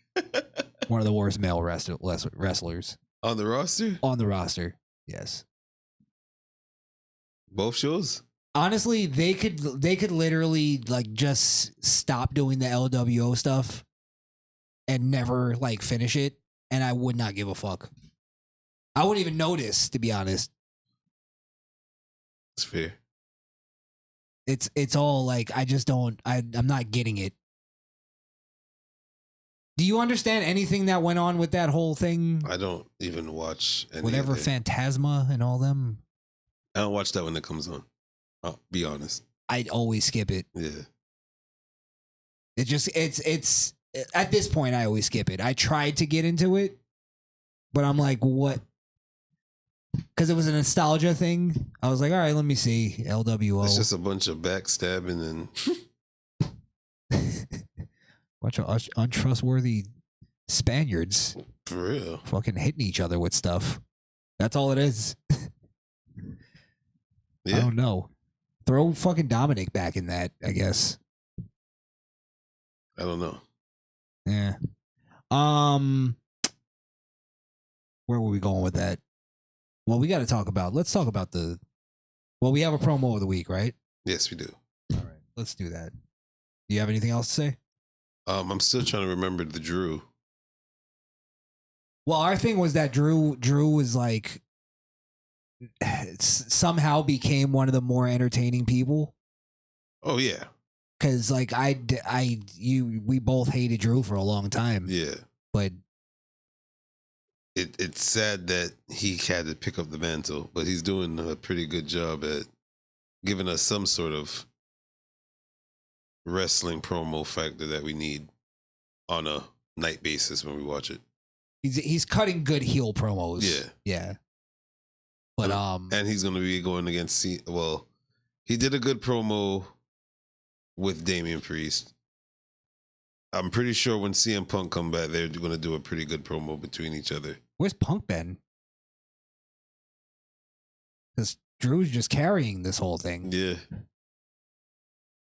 One of the worst male wrestlers. On the roster? On the roster, yes. Both shows? honestly, they could literally like just stop doing the LWO stuff and never like finish it, and I would not give a fuck. I wouldn't even notice, to be honest. It's fair. It's all like I just don't. I'm not getting it. Do you understand anything that went on with that whole thing? I don't even watch any Whatever of it. Phantasma and all them. I don't watch that when it comes on. I'll be honest. I always skip it. Yeah. It just it's at this point I always skip it. I tried to get into it, but I'm like, what? Because it was a nostalgia thing. I was like, all right, let me see LWO. It's just a bunch of backstabbing and Bunch of untrustworthy Spaniards for real. fucking hitting each other with stuff. That's all it is. I Yeah. don't know. Throw fucking Dominic back in that, I guess. I don't know. Yeah. Where were we going with that? Well, we got to talk about. Let's talk about the. Well, we have a promo of the week, right? Yes, we do. All right, let's do that. Do you have anything else to say? I'm still trying to remember the Drew. Well, our thing was that Drew was like somehow became one of the more entertaining people. Oh yeah. Cause like we both hated Drew for a long time. Yeah. But it's sad that he had to pick up the mantle, but he's doing a pretty good job at giving us some sort of wrestling promo factor that we need on a night basis when we watch it. he's cutting good heel promos. Yeah. Yeah. But and he's going to be going against he did a good promo with Damian Priest. I'm pretty sure when CM Punk come back, they're going to do a pretty good promo between each other. where's Punk been? Because Drew's just carrying this whole thing. Yeah.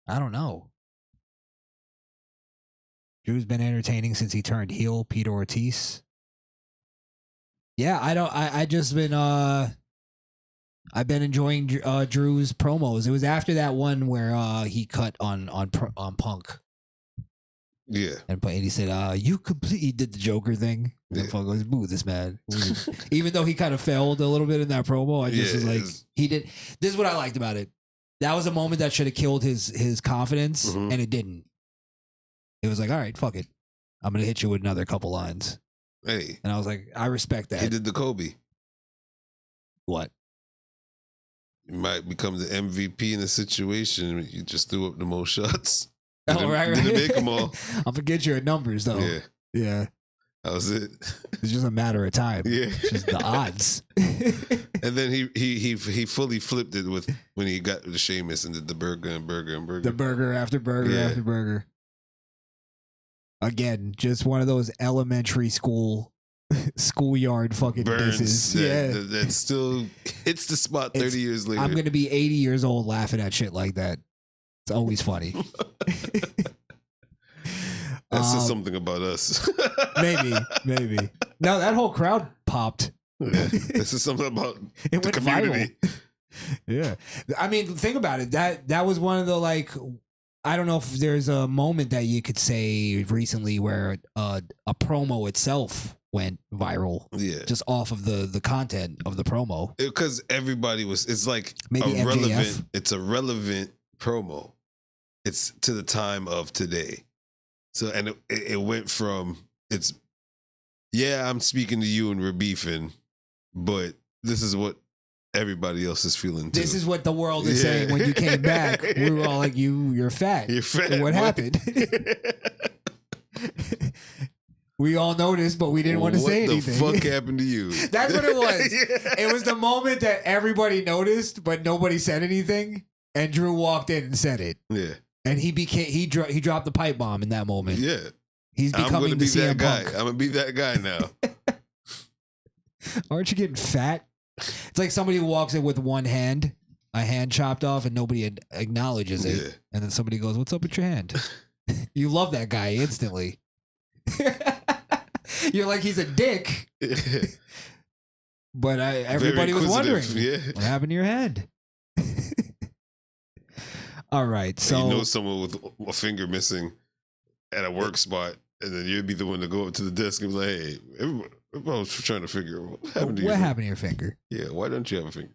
I don't know. Drew's been entertaining since he turned heel, Peter Ortiz. Yeah, I just been I've been enjoying Drew's promos. It was after that one where he cut on Punk. Yeah. And he said, you completely did the Joker thing. Yeah. And Punk goes, boo this man. Even though he kind of failed a little bit in that promo, I just was like, he did. This is what I liked about it. That was a moment that should have killed his confidence, and it didn't. It was like, all right, fuck it. I'm going to hit you with another couple lines. Hey. And I was like, I respect that. He did the Kobe. What? You might become the MVP in a situation. You just threw up the most shots. Oh, right. Didn't make them all. I'll forget your numbers, though. Yeah. Yeah. That was it. It's just a matter of time. Yeah. It's just the odds. And then he fully flipped it with when he got the Sheamus and did the burger and burger and burger. The burger after burger after burger. Again, just one of those elementary schoolyard fucking disses. That still hits the spot 30 years later. I'm going to be 80 years old laughing at shit like that. It's always funny. That says something about us. Maybe. No, that whole crowd popped. Yeah, this is something about it the went community. Viral. Yeah. I mean, think about it. That was one of the, like, I don't know if there's a moment that you could say recently where a promo itself went viral. Yeah. Just off of the content of the promo. Because everybody it's like Maybe MJF. It's a relevant promo. It's to the time of today. So, and it went from, I'm speaking to you and we're beefing, but this is what everybody else is feeling too. This is what the world is saying when you came back. We were all like, you're fat. You're fat. And what happened? We all noticed, but we didn't want to say anything. What the fuck happened to you? That's what it was. It was the moment that everybody noticed, but nobody said anything. And Drew walked in and said it. Yeah. And he dropped the pipe bomb in that moment. Yeah. He's becoming the CM guy. Punk. I'm gonna be that guy now. Aren't you getting fat? It's like somebody who walks in with one hand, a hand chopped off, and nobody acknowledges it. Yeah. And then somebody goes, "What's up with your hand?" You love that guy instantly. You're like, he's a dick. But everybody was wondering, what happened to your hand? All right. So you know someone with a finger missing at a work spot, and then you'd be the one to go up to the desk and be like, "Hey, everyone was trying to figure out what happened to what happened to your finger? Yeah, why don't you have a finger?"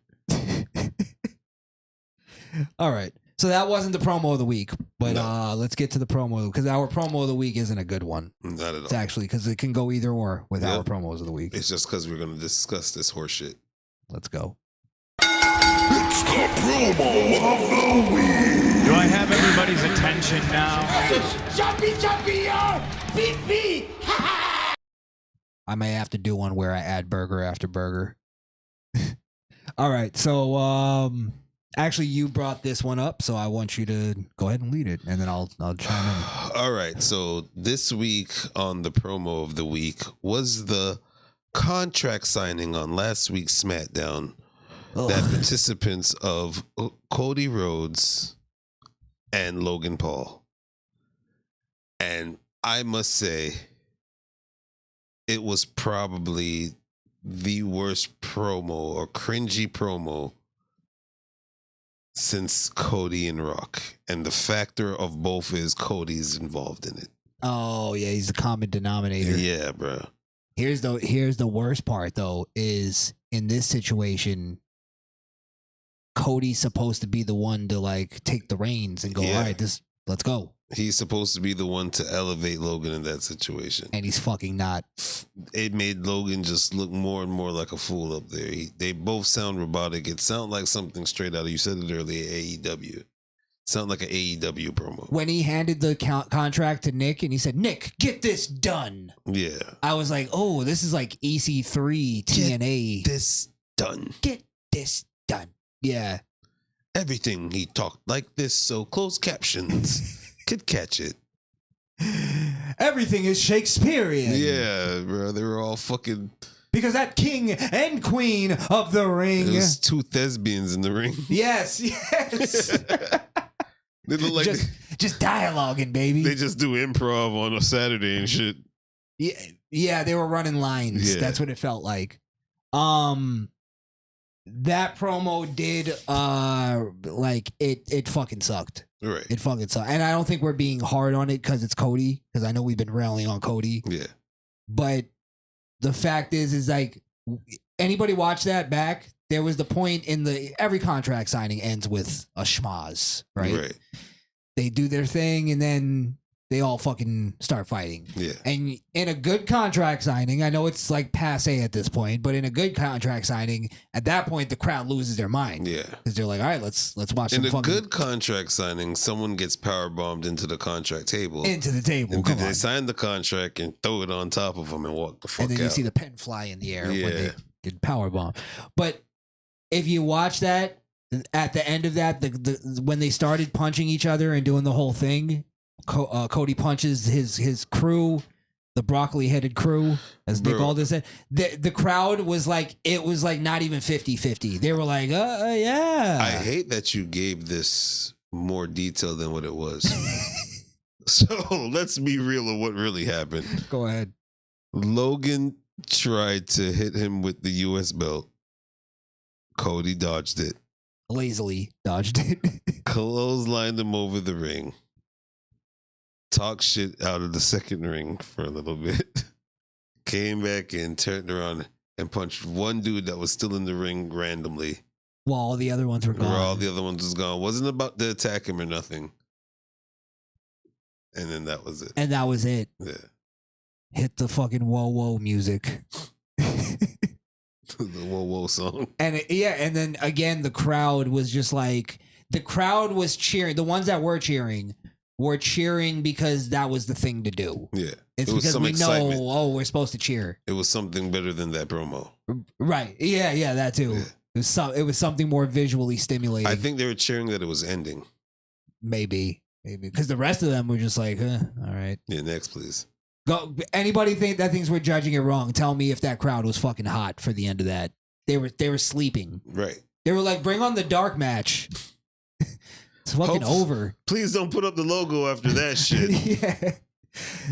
All right. So that wasn't the promo of the week, but let's get to the promo because our promo of the week isn't a good one. Not at all. It's actually because it can go either or with our promos of the week. It's just because we're going to discuss this horse shit. Let's go. It's the promo of the week. Do I have everybody's attention now? Beat me! I may have to do one where I add burger after burger. All right. So, actually, you brought this one up, so I want you to go ahead and lead it, and then I'll chime in. All right. So this week on the promo of the week was the contract signing on last week's SmackDown that participants of Cody Rhodes and Logan Paul. And I must say, it was probably the worst promo or cringy promo since Cody and Rock. And the factor of both is Cody's involved in it. Oh, yeah, he's the common denominator. Yeah, bro. Here's the worst part, though, is in this situation, Cody's supposed to be the one to, like, take the reins and go, all right, let's go. He's supposed to be the one to elevate Logan in that situation. And he's fucking not. It made Logan just look more and more like a fool up there. They both sound robotic. It sounds like something straight out of, you said it earlier, AEW. Sound like an AEW promo. When he handed the contract to Nick and he said, Nick, get this done. Yeah. I was like, oh, this is like EC3 TNA. Get this done. Get this done. Yeah. Everything he talked like this, so closed captions could catch it. Everything is Shakespearean. Yeah, bro. They were all fucking... Because that king and queen of the ring. There's two thespians in the ring. Yes, yes. They look like just dialoguing, baby. They just do improv on a Saturday and shit. Yeah, they were running lines. Yeah. That's what it felt like. That promo did like it fucking sucked. Right. It fucking sucked. And I don't think we're being hard on it because it's Cody, because I know we've been railing on Cody. Yeah. But the fact is like, anybody watch that back? There was the point in every contract signing ends with a schmaz, right? Right. They do their thing and then they all fucking start fighting. Yeah. And in a good contract signing, I know it's like passe at this point, but in a good contract signing, at that point the crowd loses their mind. Yeah. Because they're like, all right, let's watch in some a good contract signing, someone gets power bombed into the contract table. Into the table. And Come they on. sign the contract and throw it on top of them and walk the fuck out. And then you see the pen fly in the air when Yeah. they did power bomb. But if you watch that, at the end of that, when they started punching each other and doing the whole thing, Cody punches his crew, the broccoli-headed crew, as Nick Aldis said. The crowd was like, it was like not even 50-50. They were like, yeah. I hate that you gave this more detail than what it was. So let's be real of what really happened. Go ahead. Logan tried to hit him with the U.S. belt. Cody dodged it. Lazily dodged it. Clotheslined him over the ring. Talked shit out of the second ring for a little bit. Came back in, turned around, and punched one dude that was still in the ring randomly. While all the other ones were gone. Where all the other ones was gone. Wasn't about to attack him or nothing. And then that was it. And that was it. Yeah. Hit the fucking whoa whoa music. The whoa whoa song. And and then again, the crowd was just like, the crowd was cheering. The ones that were cheering because that was the thing to do. Yeah. It's it was because some we excitement. know, we're supposed to cheer. It was something better than that promo. Right. Yeah, that too. Yeah. It was something more visually stimulating. I think they were cheering that it was ending. Maybe. Because the rest of them were just like, all right. Yeah, next, please. Go. Anybody think that thinks we're judging it wrong? Tell me if that crowd was fucking hot for the end of that. They were sleeping. Right. They were like, bring on the dark match. It's fucking over. Please don't put up the logo after that shit. Yeah.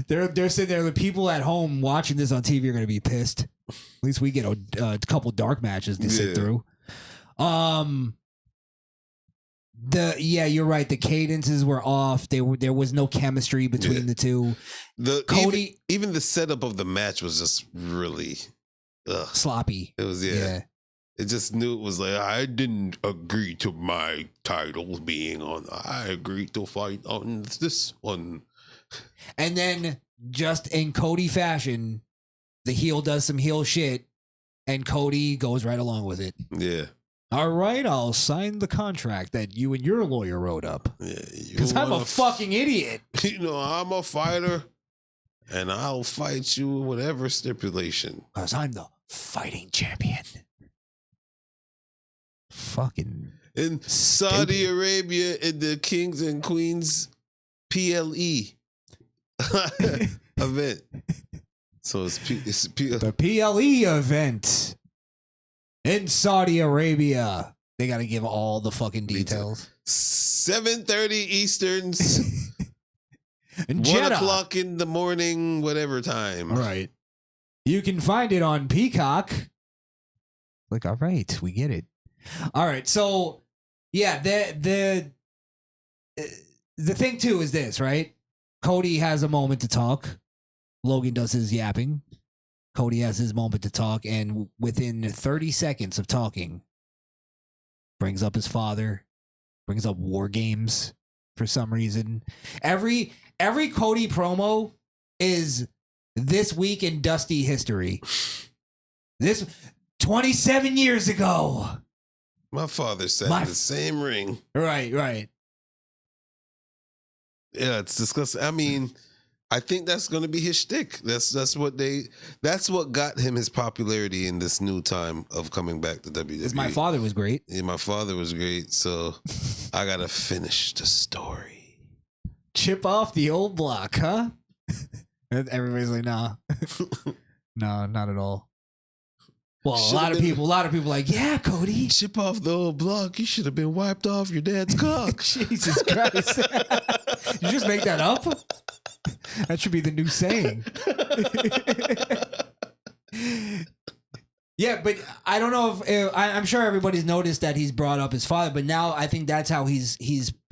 They're sitting there. The people at home watching this on TV are going to be pissed. At least we get a couple dark matches to sit through. You're right. The cadences were off. There was no chemistry between the two. Cody, even the setup of the match was just really sloppy. It was It just knew it was like, I didn't agree to my title being on. I agreed to fight on this one. And then, just in Cody fashion, the heel does some heel shit, and Cody goes right along with it. Yeah. All right, I'll sign the contract that you and your lawyer wrote up. Yeah, because I'm a fucking idiot. You know, I'm a fighter, and I'll fight you with whatever stipulation. Because I'm the fighting champion. Fucking in Saudi Arabia, in the Kings and Queens PLE event. So it's the PLE event. In Saudi Arabia, they got to give all the fucking details. 7:30 Easterns, and 1 o'clock in the morning, whatever time. All right. You can find it on Peacock. Like, all right, we get it. All right, so yeah, the thing too is this, right? Cody has a moment to talk. Logan does his yapping. Cody has his moment to talk, and within 30 seconds of talking, brings up his father, brings up war games for some reason. Every Cody promo is this week in Dusty history. This 27 years ago. My father sat in the same ring. Right. Yeah, it's disgusting. I mean, I think that's going to be his shtick. That's what got him his popularity in this new time of coming back to WWE. Because my father was great. Yeah, my father was great. So I got to finish the story. Chip off the old block, huh? Everybody's like, nah. No, not at all. Well, a lot of people like, yeah, Cody. Chip off the old block. You should have been wiped off your dad's cock. Jesus Christ. You just make that up? That should be the new saying. Yeah, but I don't know if I'm sure everybody's noticed that he's brought up his father, but now I think that's how he's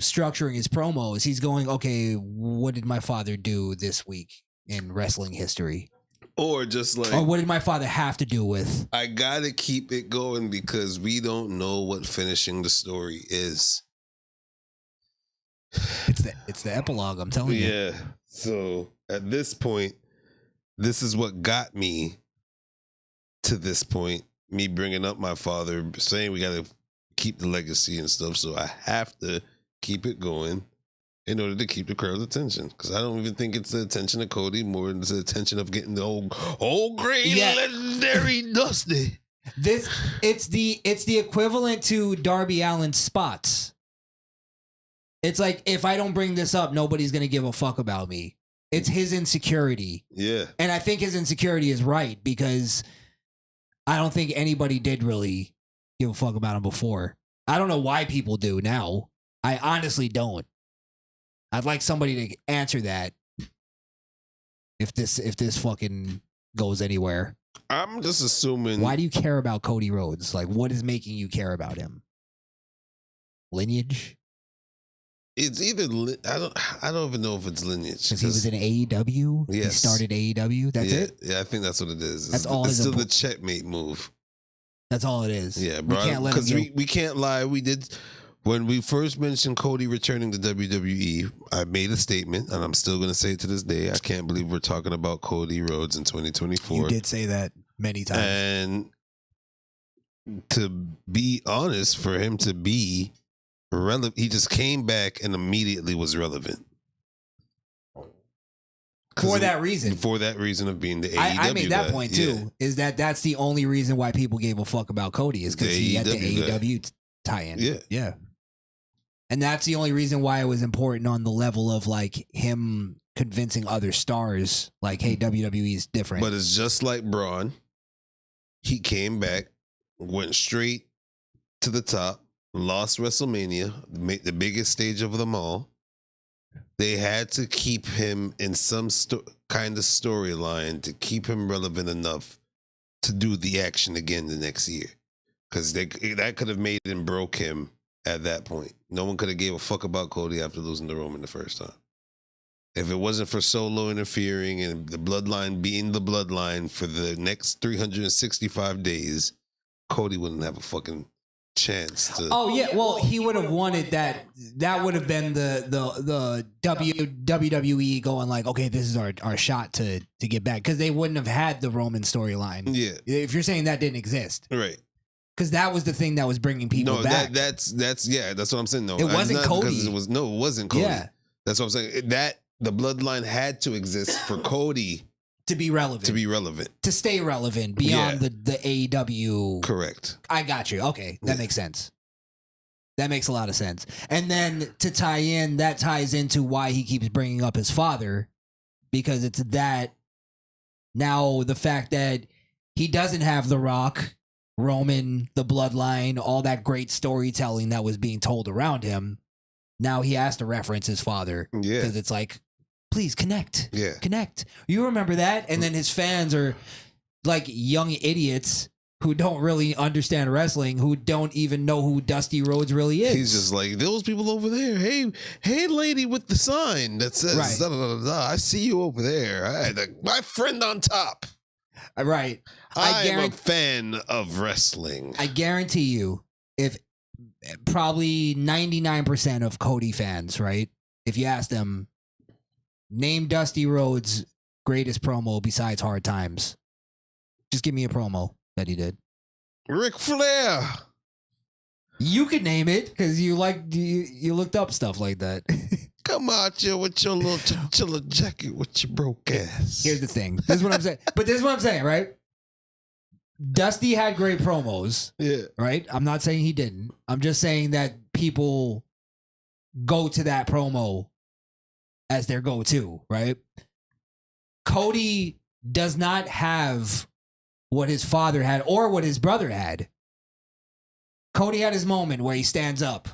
structuring his promos. He's going, okay, what did my father do this week in wrestling history? Or just like, or what did my father have to do with? I gotta keep it going because we don't know what finishing the story is. It's the epilogue, I'm telling you. Yeah. So at this point, this is what got me to this point. Me bringing up my father, saying we gotta keep the legacy and stuff. So I have to keep it going in order to keep the crowd's attention. Because I don't even think it's the attention of Cody more than it's the attention of getting the old great legendary Dusty. It's the equivalent to Darby Allin's spots. It's like, if I don't bring this up, nobody's gonna give a fuck about me. It's his insecurity. Yeah. And I think his insecurity is right, because I don't think anybody did really give a fuck about him before. I don't know why people do now. I honestly don't. I'd like somebody to answer that if this fucking goes anywhere. I'm just assuming. Why do you care about Cody Rhodes? Like, what is making you care about him? Lineage? It's either I don't even know if it's lineage. Because he was in AEW. Yes. He started AEW. That's it. Yeah, I think that's what it is. That's all. It's still the checkmate move. That's all it is. Yeah, bro. Because we can't lie. We did. When we first mentioned Cody returning to WWE, I made a statement, and I'm still going to say it to this day. I can't believe we're talking about Cody Rhodes in 2024. You did say that many times. And to be honest, for him to be relevant, he just came back and immediately was relevant. For that reason. For that reason of being the AEW I made that guy. point, too, is that's the only reason why people gave a fuck about Cody, is because he had the AEW tie-in. Yeah. Yeah. And that's the only reason why it was important on the level of, like, him convincing other stars, like, hey, WWE is different. But it's just like Braun. He came back, went straight to the top, lost WrestleMania, the biggest stage of them all. They had to keep him in some kind of storyline to keep him relevant enough to do the action again the next year. Because that could have made and broke him at that point. No one could have gave a fuck about Cody after losing to Roman the first time. If it wasn't for Solo interfering and the bloodline being the bloodline for the next 365 days, Cody wouldn't have a fucking chance to. Oh yeah, well he would have wanted that. That would have been the WWE going like, okay, this is our shot to get back, because they wouldn't have had the Roman storyline. Yeah, if you're saying that didn't exist, right? Because that was the thing that was bringing people back. That's what I'm saying. No, it wasn't Cody. It wasn't Cody. Yeah, that's what I'm saying. That the bloodline had to exist for Cody to be relevant. To stay relevant beyond the AEW. Correct. I got you. Okay, that makes sense. That makes a lot of sense. And then to tie in, that ties into why he keeps bringing up his father, because it's that now the fact that he doesn't have The Rock, Roman, the bloodline, all that great storytelling that was being told around him. Now he has to reference his father. Yeah. Because it's like, please connect. Yeah. Connect. You remember that? And then his fans are like young idiots who don't really understand wrestling, who don't even know who Dusty Rhodes really is. He's just like, those people over there. Hey, lady with the sign that says, Right. da, da, da, da, I see you over there. My friend on top. Right. I am a fan of wrestling. I guarantee you, if probably 99% of Cody fans, right? If you ask them, name Dusty Rhodes' greatest promo besides Hard Times. Just give me a promo that he did. Ric Flair. You could name it because you looked up stuff like that. Come out here with your little chinchilla jacket with your broke ass. Here's the thing. This is what I'm saying. But this is what I'm saying, right? Dusty had great promos. Yeah. Right? I'm not saying he didn't. I'm just saying that people go to that promo as their go-to, right? Cody does not have what his father had or what his brother had. Cody had his moment where he stands up.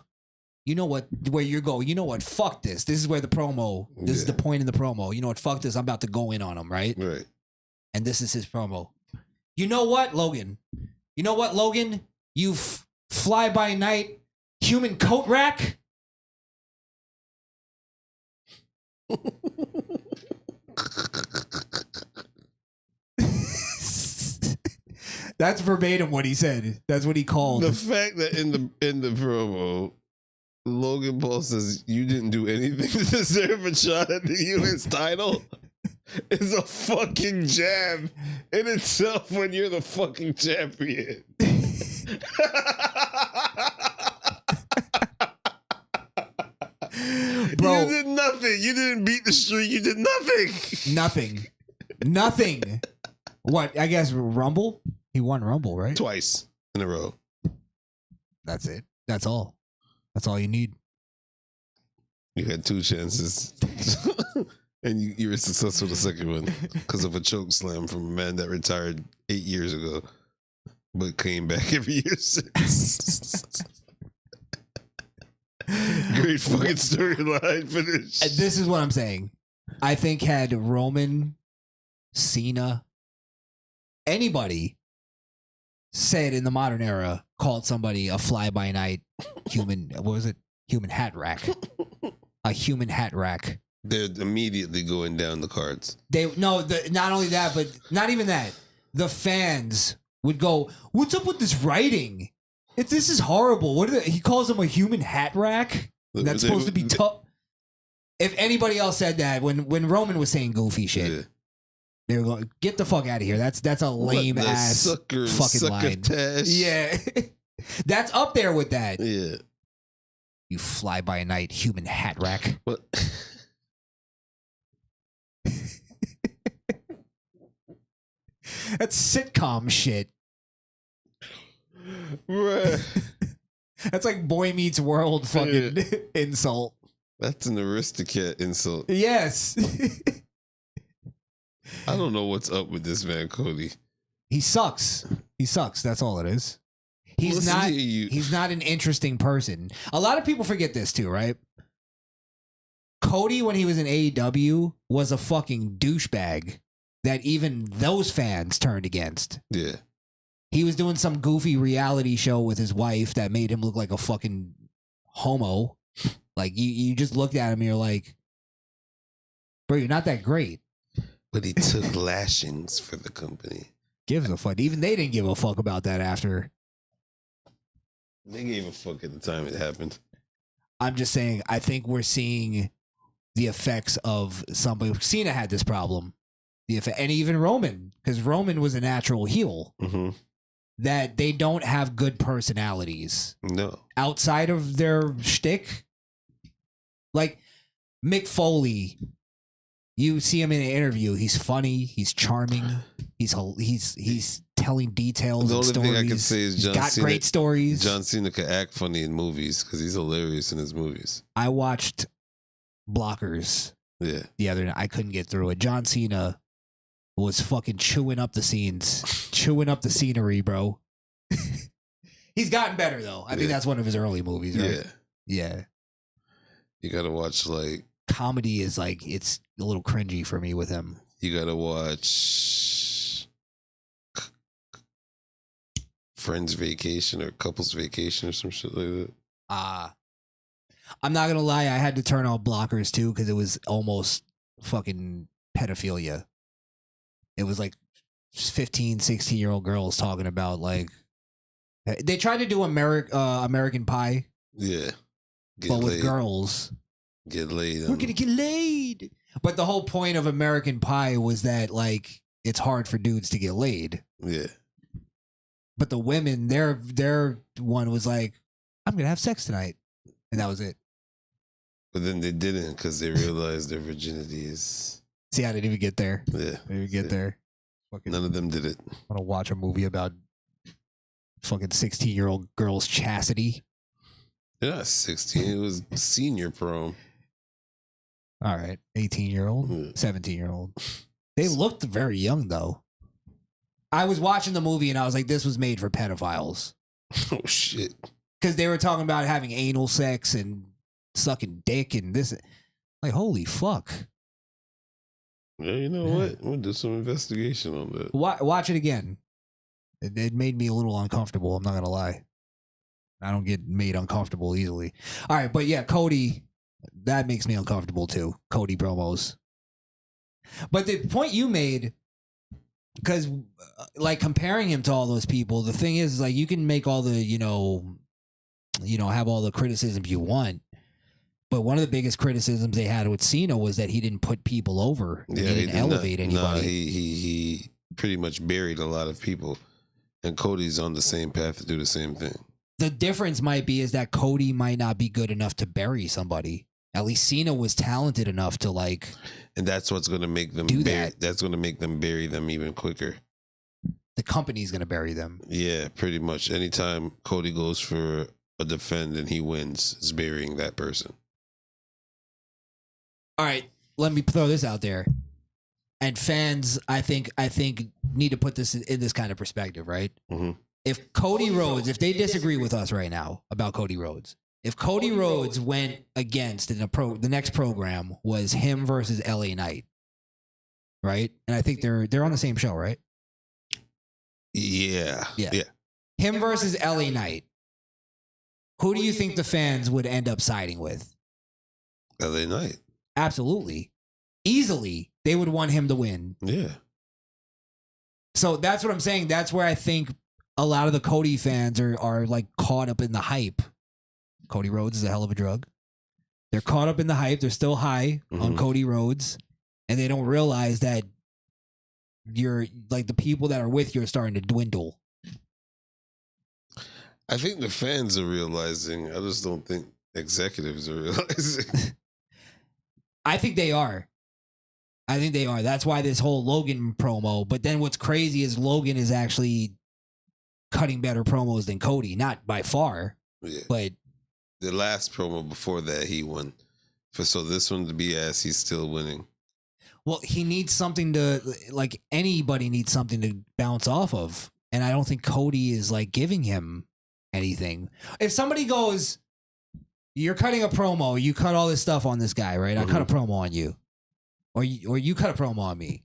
You know what? Where you go. You know what? Fuck this. This is where the promo. This is the point in the promo. You know what? Fuck this. I'm about to go in on him, right? Right. And this is his promo. You know what, Logan? You know what, Logan? You fly-by-night human coat rack? That's verbatim what he said. That's what he called. The fact that in the promo, Logan Paul says you didn't do anything to deserve a shot at the U.S. title is a fucking jab in itself when you're the fucking champion. Bro, you did nothing. You didn't beat the streak. You did nothing. Nothing. What? I guess Rumble? He won Rumble, right? Twice in a row. That's it. That's all. That's all you need. You had two chances. And you were successful the second one because of a choke slam from a man that retired 8 years ago, but came back every year since. Great fucking storyline finish. This is what I'm saying. I think had Roman, Cena, anybody said in the modern era, called somebody a fly-by-night human, what was it? Human hat rack. A human hat rack. They're immediately going down the cards. Not only that, but not even that. The fans would go, "What's up with this writing? This is horrible. He calls him a human hat rack. That's supposed to be tough." If anybody else said that when Roman was saying goofy shit, they were going, "Get the fuck out of here." That's a lame ass fucking line. Yeah, that's up there with that. Yeah, you fly by night human hat rack. What? That's sitcom shit. Right. That's like Boy Meets World fucking insult. That's an Aristocat insult. Yes. I don't know what's up with this man, Cody. He sucks. That's all it is. He's not an interesting person. A lot of people forget this too, right? Cody, when he was in AEW, was a fucking douchebag that even those fans turned against. Yeah. He was doing some goofy reality show with his wife that made him look like a fucking homo. Like you just looked at him and you're like, bro, you're not that great. But he took lashings for the company. Gives a fuck. Even they didn't give a fuck about that after. They gave a fuck at the time it happened. I'm just saying, I think we're seeing the effects of somebody. Cena had this problem. And even Roman, because Roman was a natural heel. Mm-hmm. That they don't have good personalities. No. Outside of their shtick. Like Mick Foley, you see him in an interview. He's funny. He's charming. He's telling details. The and only stories. thing I can say is He's got Cena, great stories. John Cena could act funny in movies because he's hilarious in his movies. I watched Blockers the other night. I couldn't get through it. John Cena was fucking chewing up the scenes, chewing up the scenery, bro. He's gotten better though. I think that's one of his early movies, right? Yeah. You gotta watch like comedy is like it's a little cringy for me with him. You gotta watch Friends Vacation or Couples Vacation or some shit like that. I'm not gonna lie, I had to turn off Blockers too because it was almost fucking pedophilia. It was like 15, 16-year-old girls talking about like they tried to do American Pie. Yeah. But with girls. Get laid. We're gonna get laid. But the whole point of American Pie was that like it's hard for dudes to get laid. Yeah. But the women, their one was like, I'm gonna have sex tonight. And that was it. But then they didn't because they realized their virginity is. See, I didn't even get there. Yeah. I didn't get there. Fucking, none of them did it. I want to watch a movie about fucking 16-year-old girls' chastity. They're not 16. It was senior prom. All right. 18-year-old, 17-year-old. They looked very young, though. I was watching the movie and I was like, this was made for pedophiles. Oh, shit. Because they were talking about having anal sex and sucking dick and this. Like, holy fuck. Yeah, you know what? We'll do some investigation on that. Watch it again. It made me a little uncomfortable. I'm not going to lie. I don't get made uncomfortable easily. All right, but yeah, Cody, that makes me uncomfortable too. Cody promos. But the point you made, because like comparing him to all those people, the thing is like you can make all the, have all the criticisms you want. But one of the biggest criticisms they had with Cena was that he didn't put people over. Yeah, he didn't elevate anybody. No, he pretty much buried a lot of people. And Cody's on the same path to do the same thing. The difference might be is that Cody might not be good enough to bury somebody. At least Cena was talented enough to like. And that's what's going to make them do that. That's going to make them bury them even quicker. The company's going to bury them. Yeah, pretty much. Anytime Cody goes for a defend and he wins, it's burying that person. All right, let me throw this out there. And fans, I think need to put this in this kind of perspective, right? Mm-hmm. If Cody Rhodes, if they disagree with us right now about Cody Rhodes, if Cody Rhodes went against in the next program was him versus LA Knight, right? And I think they're on the same show, right? Yeah. Him versus LA Knight. Who do you think the fans would end up siding with? LA Knight. Absolutely. Easily, they would want him to win. Yeah. So that's what I'm saying. That's where I think a lot of the Cody fans are like caught up in the hype. Cody Rhodes is a hell of a drug. They're caught up in the hype. They're still high on Cody Rhodes. And they don't realize that you're like the people that are with you are starting to dwindle. I think the fans are realizing. I just don't think executives are realizing. I think they are. That's why this whole Logan promo. But then what's crazy is Logan is actually cutting better promos than Cody. Not by far. Yeah. But the last promo before that, he won. So this one to be asked, he's still winning. Well, he needs something to, like anybody needs something to bounce off of. And I don't think Cody is like giving him anything. If somebody goes, you're cutting a promo, you cut all this stuff on this guy, right? I cut a promo on you. Or you cut a promo on me.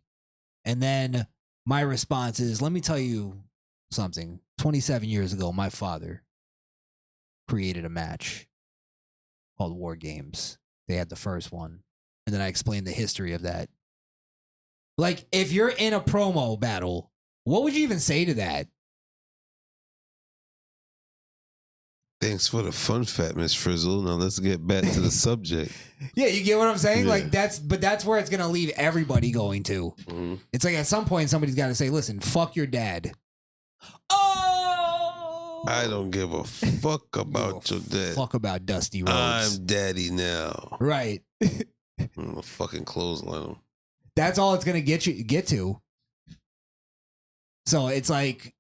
And then my response is, let me tell you something. 27 years ago, my father created a match. called War Games. They had the first one. And then I explained the history of that. Like, if you're in a promo battle, what would you even say to that? Thanks for the fun fact, Miss Frizzle. Now let's get back to the subject. Yeah, you get what I'm saying? Yeah. Like, that's where it's going to leave everybody going to. Mm-hmm. It's like at some point, somebody's got to say, listen, fuck your dad. Oh! I don't give a fuck about your dad. Fuck about Dusty Rhodes. I'm daddy now. Right. I'm gonna fucking clothesline him. That's all it's gonna get to. So it's like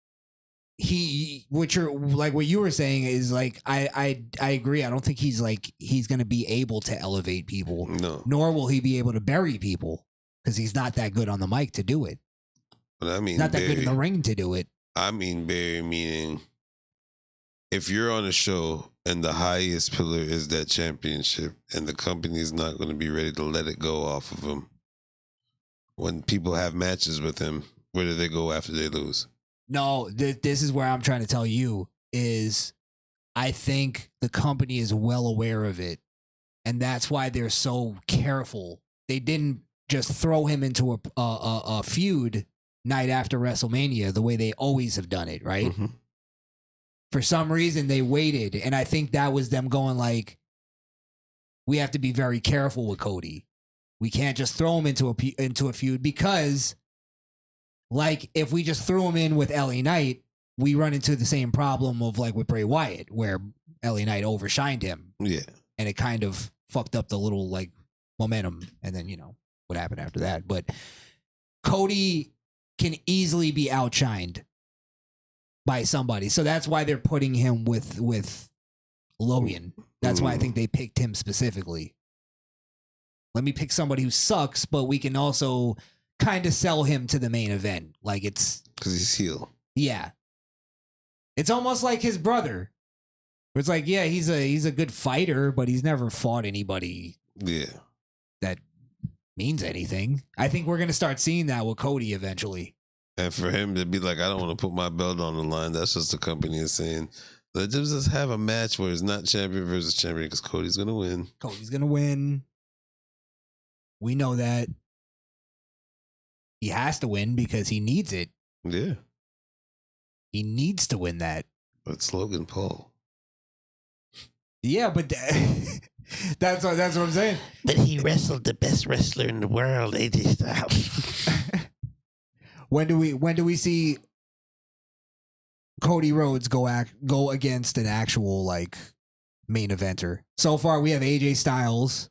what you were saying is like I agree. I don't think he's gonna be able to elevate people. No. Nor will he be able to bury people because he's not that good on the mic to do it. But I mean, Not that good in the ring to do it. I mean, bury meaning if you're on a show and the highest pillar is that championship and the company's not going to be ready to let it go off of him, when people have matches with him, where do they go after they lose? No, this is where I'm trying to tell you is I think the company is well aware of it. And that's why they're so careful. They didn't just throw him into a feud night after WrestleMania the way they always have done it, right? Mm-hmm. For some reason, they waited. And I think that was them going like, we have to be very careful with Cody. We can't just throw him into a feud because, like, if we just threw him in with LA Knight, we run into the same problem of like with Bray Wyatt, where LA Knight overshined him. Yeah. And it kind of fucked up the little like momentum. And then, what happened after that. But Cody can easily be outshined by somebody. So that's why they're putting him with Logan. That's why I think they picked him specifically. Let me pick somebody who sucks, but we can also kind of sell him to the main event. Like it's because he's heel. Yeah. It's almost like his brother. Where it's like, yeah, he's a good fighter, but he's never fought anybody that means anything. I think we're gonna start seeing that with Cody eventually. And for him to be like, I don't want to put my belt on the line, that's just the company is saying, let's just have a match where it's not champion versus champion because Cody's going to win. Cody's going to win. We know that. He has to win because he needs it. Yeah. He needs to win that. But it's Logan Paul. Yeah, but that's what I'm saying. But he wrestled the best wrestler in the world, AJ Styles. When do we see Cody Rhodes go against an actual like main eventer? So far, we have AJ Styles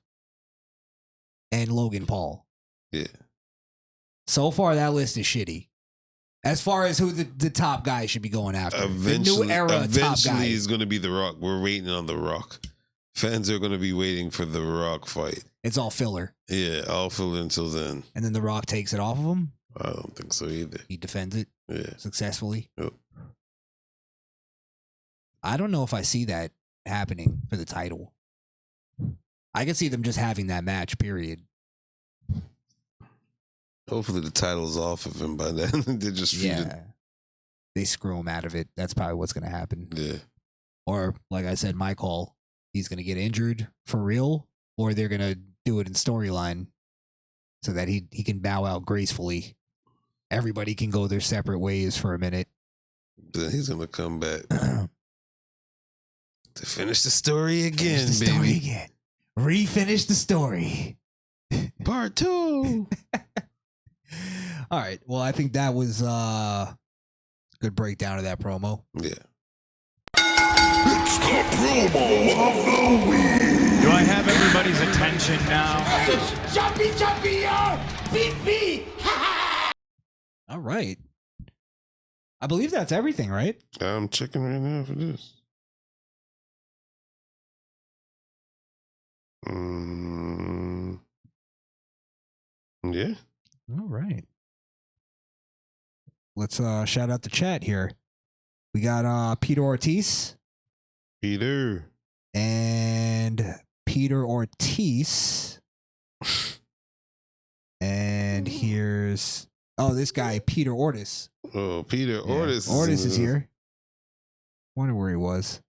and Logan Paul. Yeah. So far, that list is shitty. As far as who the top guy should be going after, Eventually, the new era top guy. he's going to be The Rock. We're waiting on The Rock. Fans are going to be waiting for The Rock fight. It's all filler. Yeah, all filler until then. And then The Rock takes it off of him. I don't think so either. He defends it successfully. Yep. I don't know if I see that happening for the title. I can see them just having that match, period. Hopefully the title's off of him by then. They're just feuding. Yeah. They screw him out of it. That's probably what's going to happen. Yeah. Or, like I said, my call, he's going to get injured for real, or they're going to do it in storyline so that he can bow out gracefully. Everybody can go their separate ways for a minute. Then he's going to come back to finish the story again, finish the baby. Story again. Refinish the story. Part 2. All right. Well, I think that was a good breakdown of that promo. Yeah. It's the promo of the week. Do I have everybody's attention now? Jumpy, beep, beep. All right. I believe that's everything, right? I'm checking right now for this. Yeah. All right. Let's shout out the chat here. We got Peter Ortiz. Peter. And Peter Ortiz. And here's this guy, Peter Ortiz. Oh, Peter Ortiz. Ortiz is here. Wonder where he was.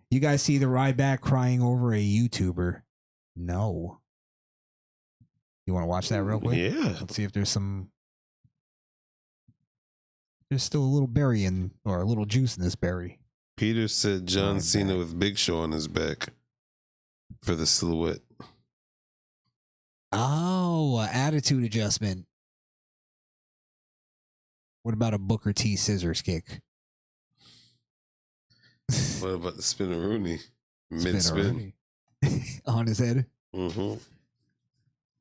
You guys see the Ryback crying over a YouTuber? No. You want to watch that real quick? Yeah. Let's see if there's some. There's still a little berry in, or a little juice in this berry. Peter said John Cena with Big Show on his back for the silhouette. Oh, attitude adjustment. What about a Booker T scissors kick? What about the spin-a-rooney? Mid-spin. On his head? Mm-hmm.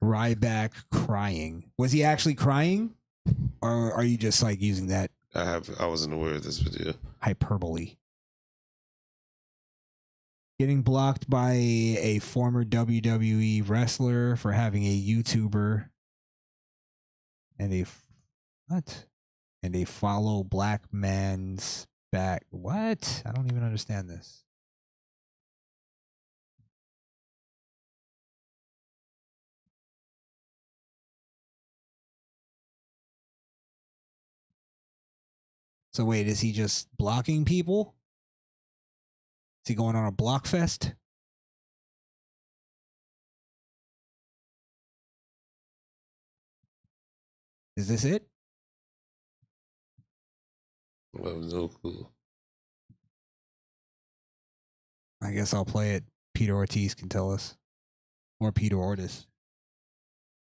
Ryback crying. Was he actually crying? Or are you just like using that I wasn't aware of this video. hyperbole? Getting blocked by a former WWE wrestler for having a YouTuber and a follow black man's back. What? I don't even understand this. So wait, is he just blocking people? Is he going on a block fest? Is this it? I have no clue. I guess I'll play it. Peter Ortiz can tell us. Or Peter Ortiz.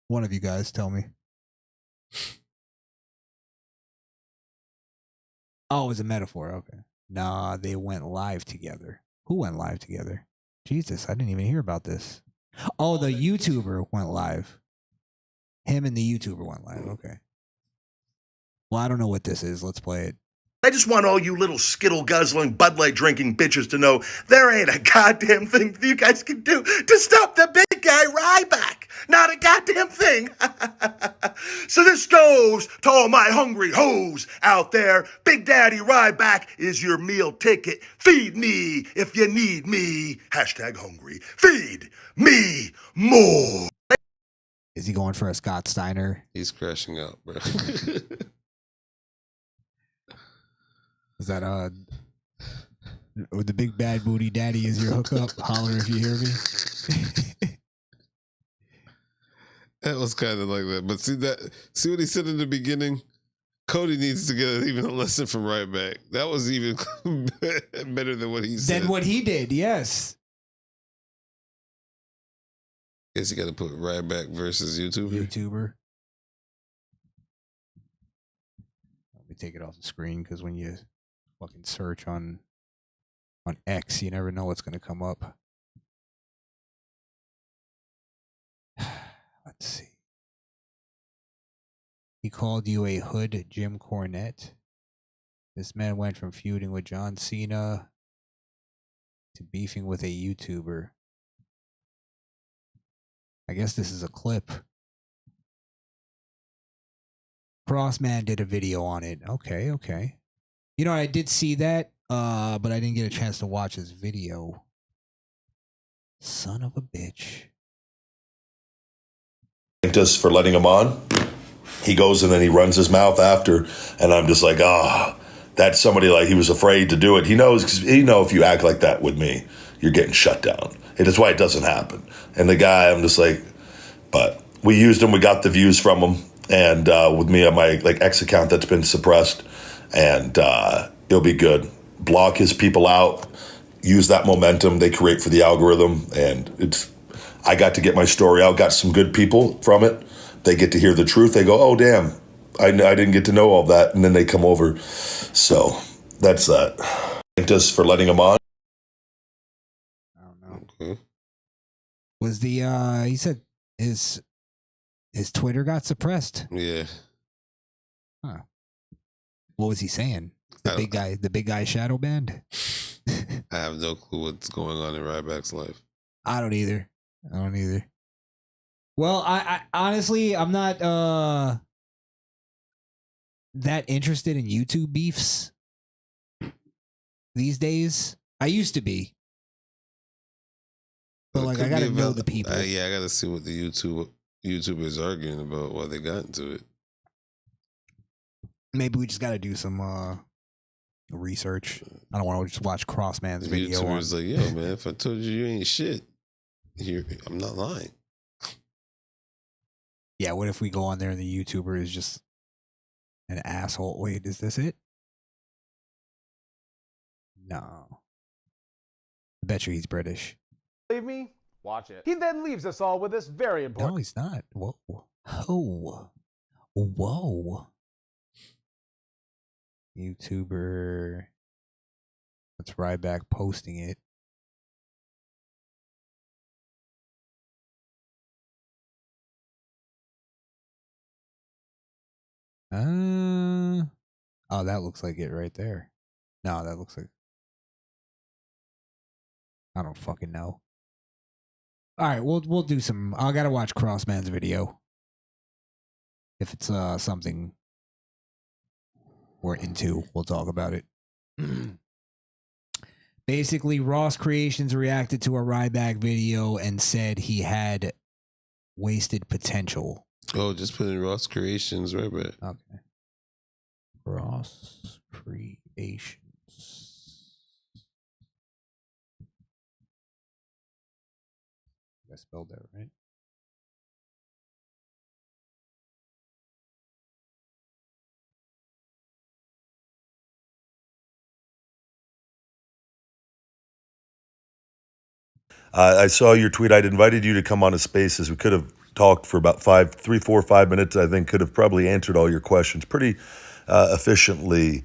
One of you guys tell me. Oh, it was a metaphor. Okay. Nah, they went live together. Who went live together? Jesus, I didn't even hear about this. Oh, the YouTuber went live. Him and the YouTuber went live. Okay. Well, I don't know what this is. Let's play it. I just want all you little Skittle guzzling, Bud Light drinking bitches to know there ain't a goddamn thing that you guys can do to stop the big guy Ryback. Not a goddamn thing. So this goes to all my hungry hoes out there. Big Daddy Ryback is your meal ticket. Feed me if you need me. Hashtag hungry. Feed me more. Is he going for a Scott Steiner? He's crashing out, bro. Is that the big bad booty daddy is your hookup? Holler if you hear me. That was kind of like that. But see what he said in the beginning? Cody needs to get even a lesson from Ryback. That was even better than what he said. Than what he did, yes. Guess you got to put Ryback versus YouTuber. Let me take it off the screen because when you fucking search on X, you never know what's going to come up. Let's see. He called you a hood Jim Cornette. This man went from feuding with John Cena to beefing with a YouTuber. I guess this is a clip. Crossman did a video on it. Okay. You know, I did see that, but I didn't get a chance to watch his video. Son of a bitch. Us for letting him on. He goes and then he runs his mouth after, and I'm just like, that's somebody like he was afraid to do it. He knows, because if you act like that with me, you're getting shut down. And that's why it doesn't happen. And the guy, I'm just like, but we used him, we got the views from him, and with me on my X account that's been suppressed, and it'll be good. Block his people out, use that momentum they create for the algorithm, and I got to get my story out, got some good people from it. They get to hear the truth. They go, oh, damn, I didn't get to know all that. And then they come over. So that's that. Thank us for letting him on. I don't know. Okay. Was he said his Twitter got suppressed? Yeah. Huh. What was he saying? The big guy shadow banned? I have no clue what's going on in Ryback's life. I don't either. Well, I honestly, I'm not that interested in YouTube beefs these days. I used to be. But I gotta know the people. I gotta see what the YouTubers arguing about while they got into it. Maybe we just gotta do some research. I don't want to just watch Crossman's The video. YouTuber's like, yo, man, if I told you ain't shit, I'm not lying. Yeah, what if we go on there and the YouTuber is just an asshole? Wait, is this it? No. I bet you he's British. Believe me? Watch it. He then leaves us all with this very important. No, he's not. Whoa. Oh. Whoa. YouTuber. That's Ryback posting it. Oh, that looks like it right there. No, that looks like. I don't fucking know. All right, we'll do some. I gotta watch Crossman's video. If it's something we're into, we'll talk about it. Basically, Ross Creations reacted to a Ryback video and said he had wasted potential. Oh, just put in Ross Creations, right, Brett? Okay. Ross Creations. I spelled that right. I saw your tweet. I'd invited you to come on a Spaces. We could have talked for about 3, 4, 5 minutes. I think could have probably answered all your questions pretty efficiently.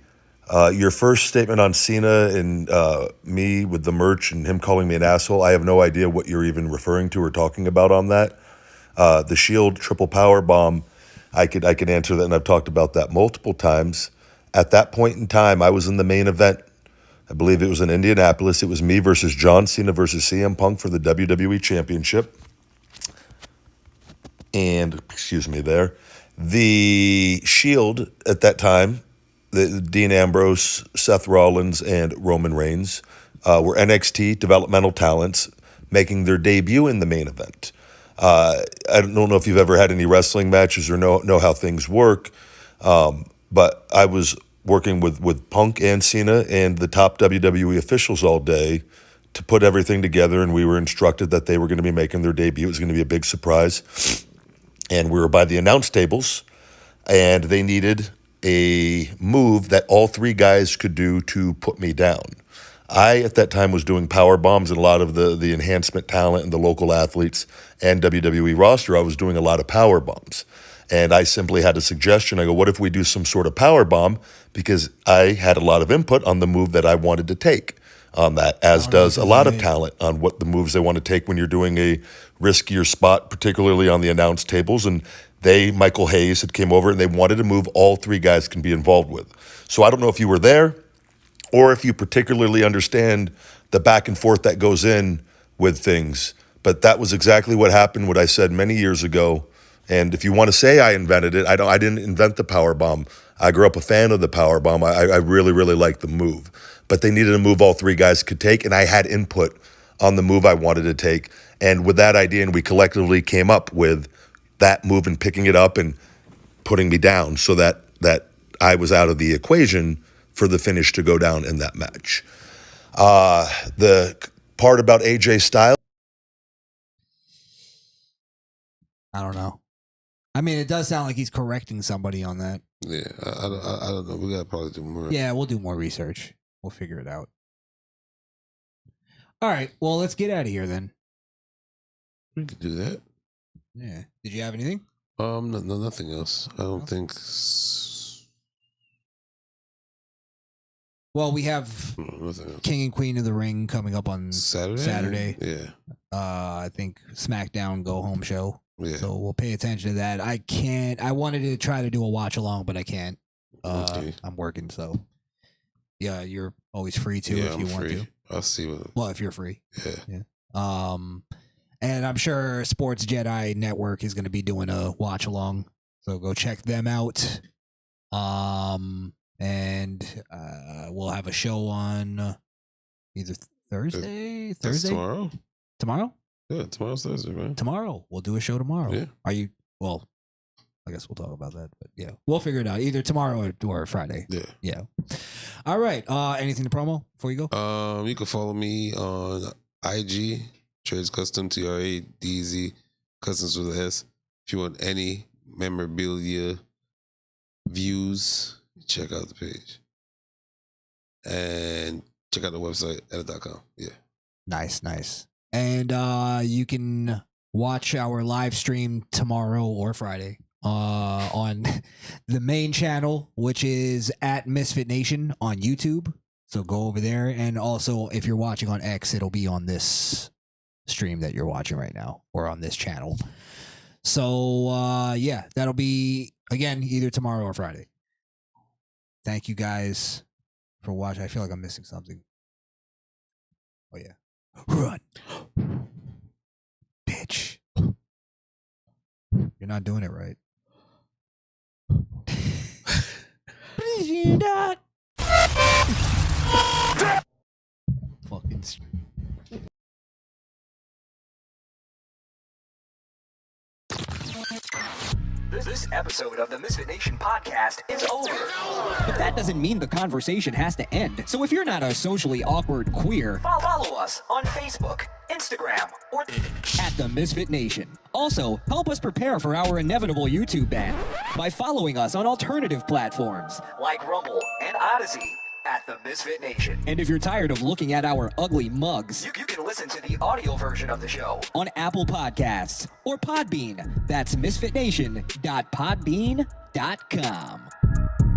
Your first statement on Cena and me with the merch and him calling me an asshole, I have no idea what you're even referring to or talking about on that. The Shield triple power bomb, I could answer that, and I've talked about that multiple times. At that point in time, I was in the main event. I believe it was in Indianapolis. It was me versus John Cena versus CM Punk for the WWE Championship. And, excuse me there, the Shield at that time, Dean Ambrose, Seth Rollins, and Roman Reigns were NXT developmental talents making their debut in the main event. I don't know if you've ever had any wrestling matches or know how things work, but I was working with Punk and Cena and the top WWE officials all day to put everything together, and we were instructed that they were going to be making their debut. It was going to be a big surprise. And we were by the announce tables, and they needed a move that all three guys could do to put me down. I, at that time, was doing power bombs and a lot of the enhancement talent and the local athletes and WWE roster. I was doing a lot of power bombs. And I simply had a suggestion. I go, what if we do some sort of power bomb? Because I had a lot of input on the move that I wanted to take on that, as does a lot of talent on what the moves they want to take when you're doing a riskier spot, particularly on the announce tables. And Michael Hayes had came over and they wanted a move all three guys can be involved with. So I don't know if you were there or if you particularly understand the back and forth that goes in with things. But that was exactly what happened, what I said many years ago. And if you want to say I invented it, I didn't invent the power bomb. I grew up a fan of the power bomb. I really, really liked the move. But they needed a move all three guys could take, and I had input on the move I wanted to take. And with that idea, and we collectively came up with that move and picking it up and putting me down so that I was out of the equation for the finish to go down in that match. The part about AJ Styles, I don't know. I mean, it does sound like he's correcting somebody on that. Yeah, I don't know. We got to probably do more. Yeah, we'll do more research. We'll figure it out. All right. Well, let's get out of here then. We could do that. Yeah. Did you have anything? No, nothing else. I don't think. Well, we have King and Queen of the Ring coming up on Saturday. Yeah. I think SmackDown Go Home show. Yeah. So we'll pay attention to that. I wanted to try to do a watch along, but I can't. Okay. I'm working, so yeah, you're always free to if you want to. I'll see what. Well, if you're free. Yeah. And I'm sure Sports Jedi Network is going to be doing a watch along, so go check them out. And we'll have a show on either Thursday. Tomorrow. Tomorrow? Yeah, tomorrow's Thursday, man. Tomorrow. We'll do a show tomorrow. Yeah. Are you? Well, I guess we'll talk about that. But yeah, we'll figure it out either tomorrow or Friday. Yeah. All right. Anything to promo before you go? You can follow me on IG, Trades Custom, TRADZ, Customs with an S. If you want any memorabilia views, check out the page. And check out the website, edit.com. Yeah. Nice. And you can watch our live stream tomorrow or Friday on the main channel, which is at Misfit Nation on YouTube. So go over there. And also, if you're watching on X, it'll be on this stream that you're watching right now or on this channel. So, yeah, that'll be, again, either tomorrow or Friday. Thank you guys for watching. I feel like I'm missing something. Oh, yeah. Run. Bitch. You're not doing it right. Please, you're not. Fucking. This episode of the Misfit Nation podcast is over. But that doesn't mean the conversation has to end. So if you're not a socially awkward queer, follow us on Facebook, Instagram, or at the Misfit Nation. Also, help us prepare for our inevitable YouTube ban by following us on alternative platforms like Rumble and Odyssey at the Misfit Nation. And if you're tired of looking at our ugly mugs, you can listen to the audio version of the show on Apple Podcasts or Podbean. That's misfitnation.podbean.com.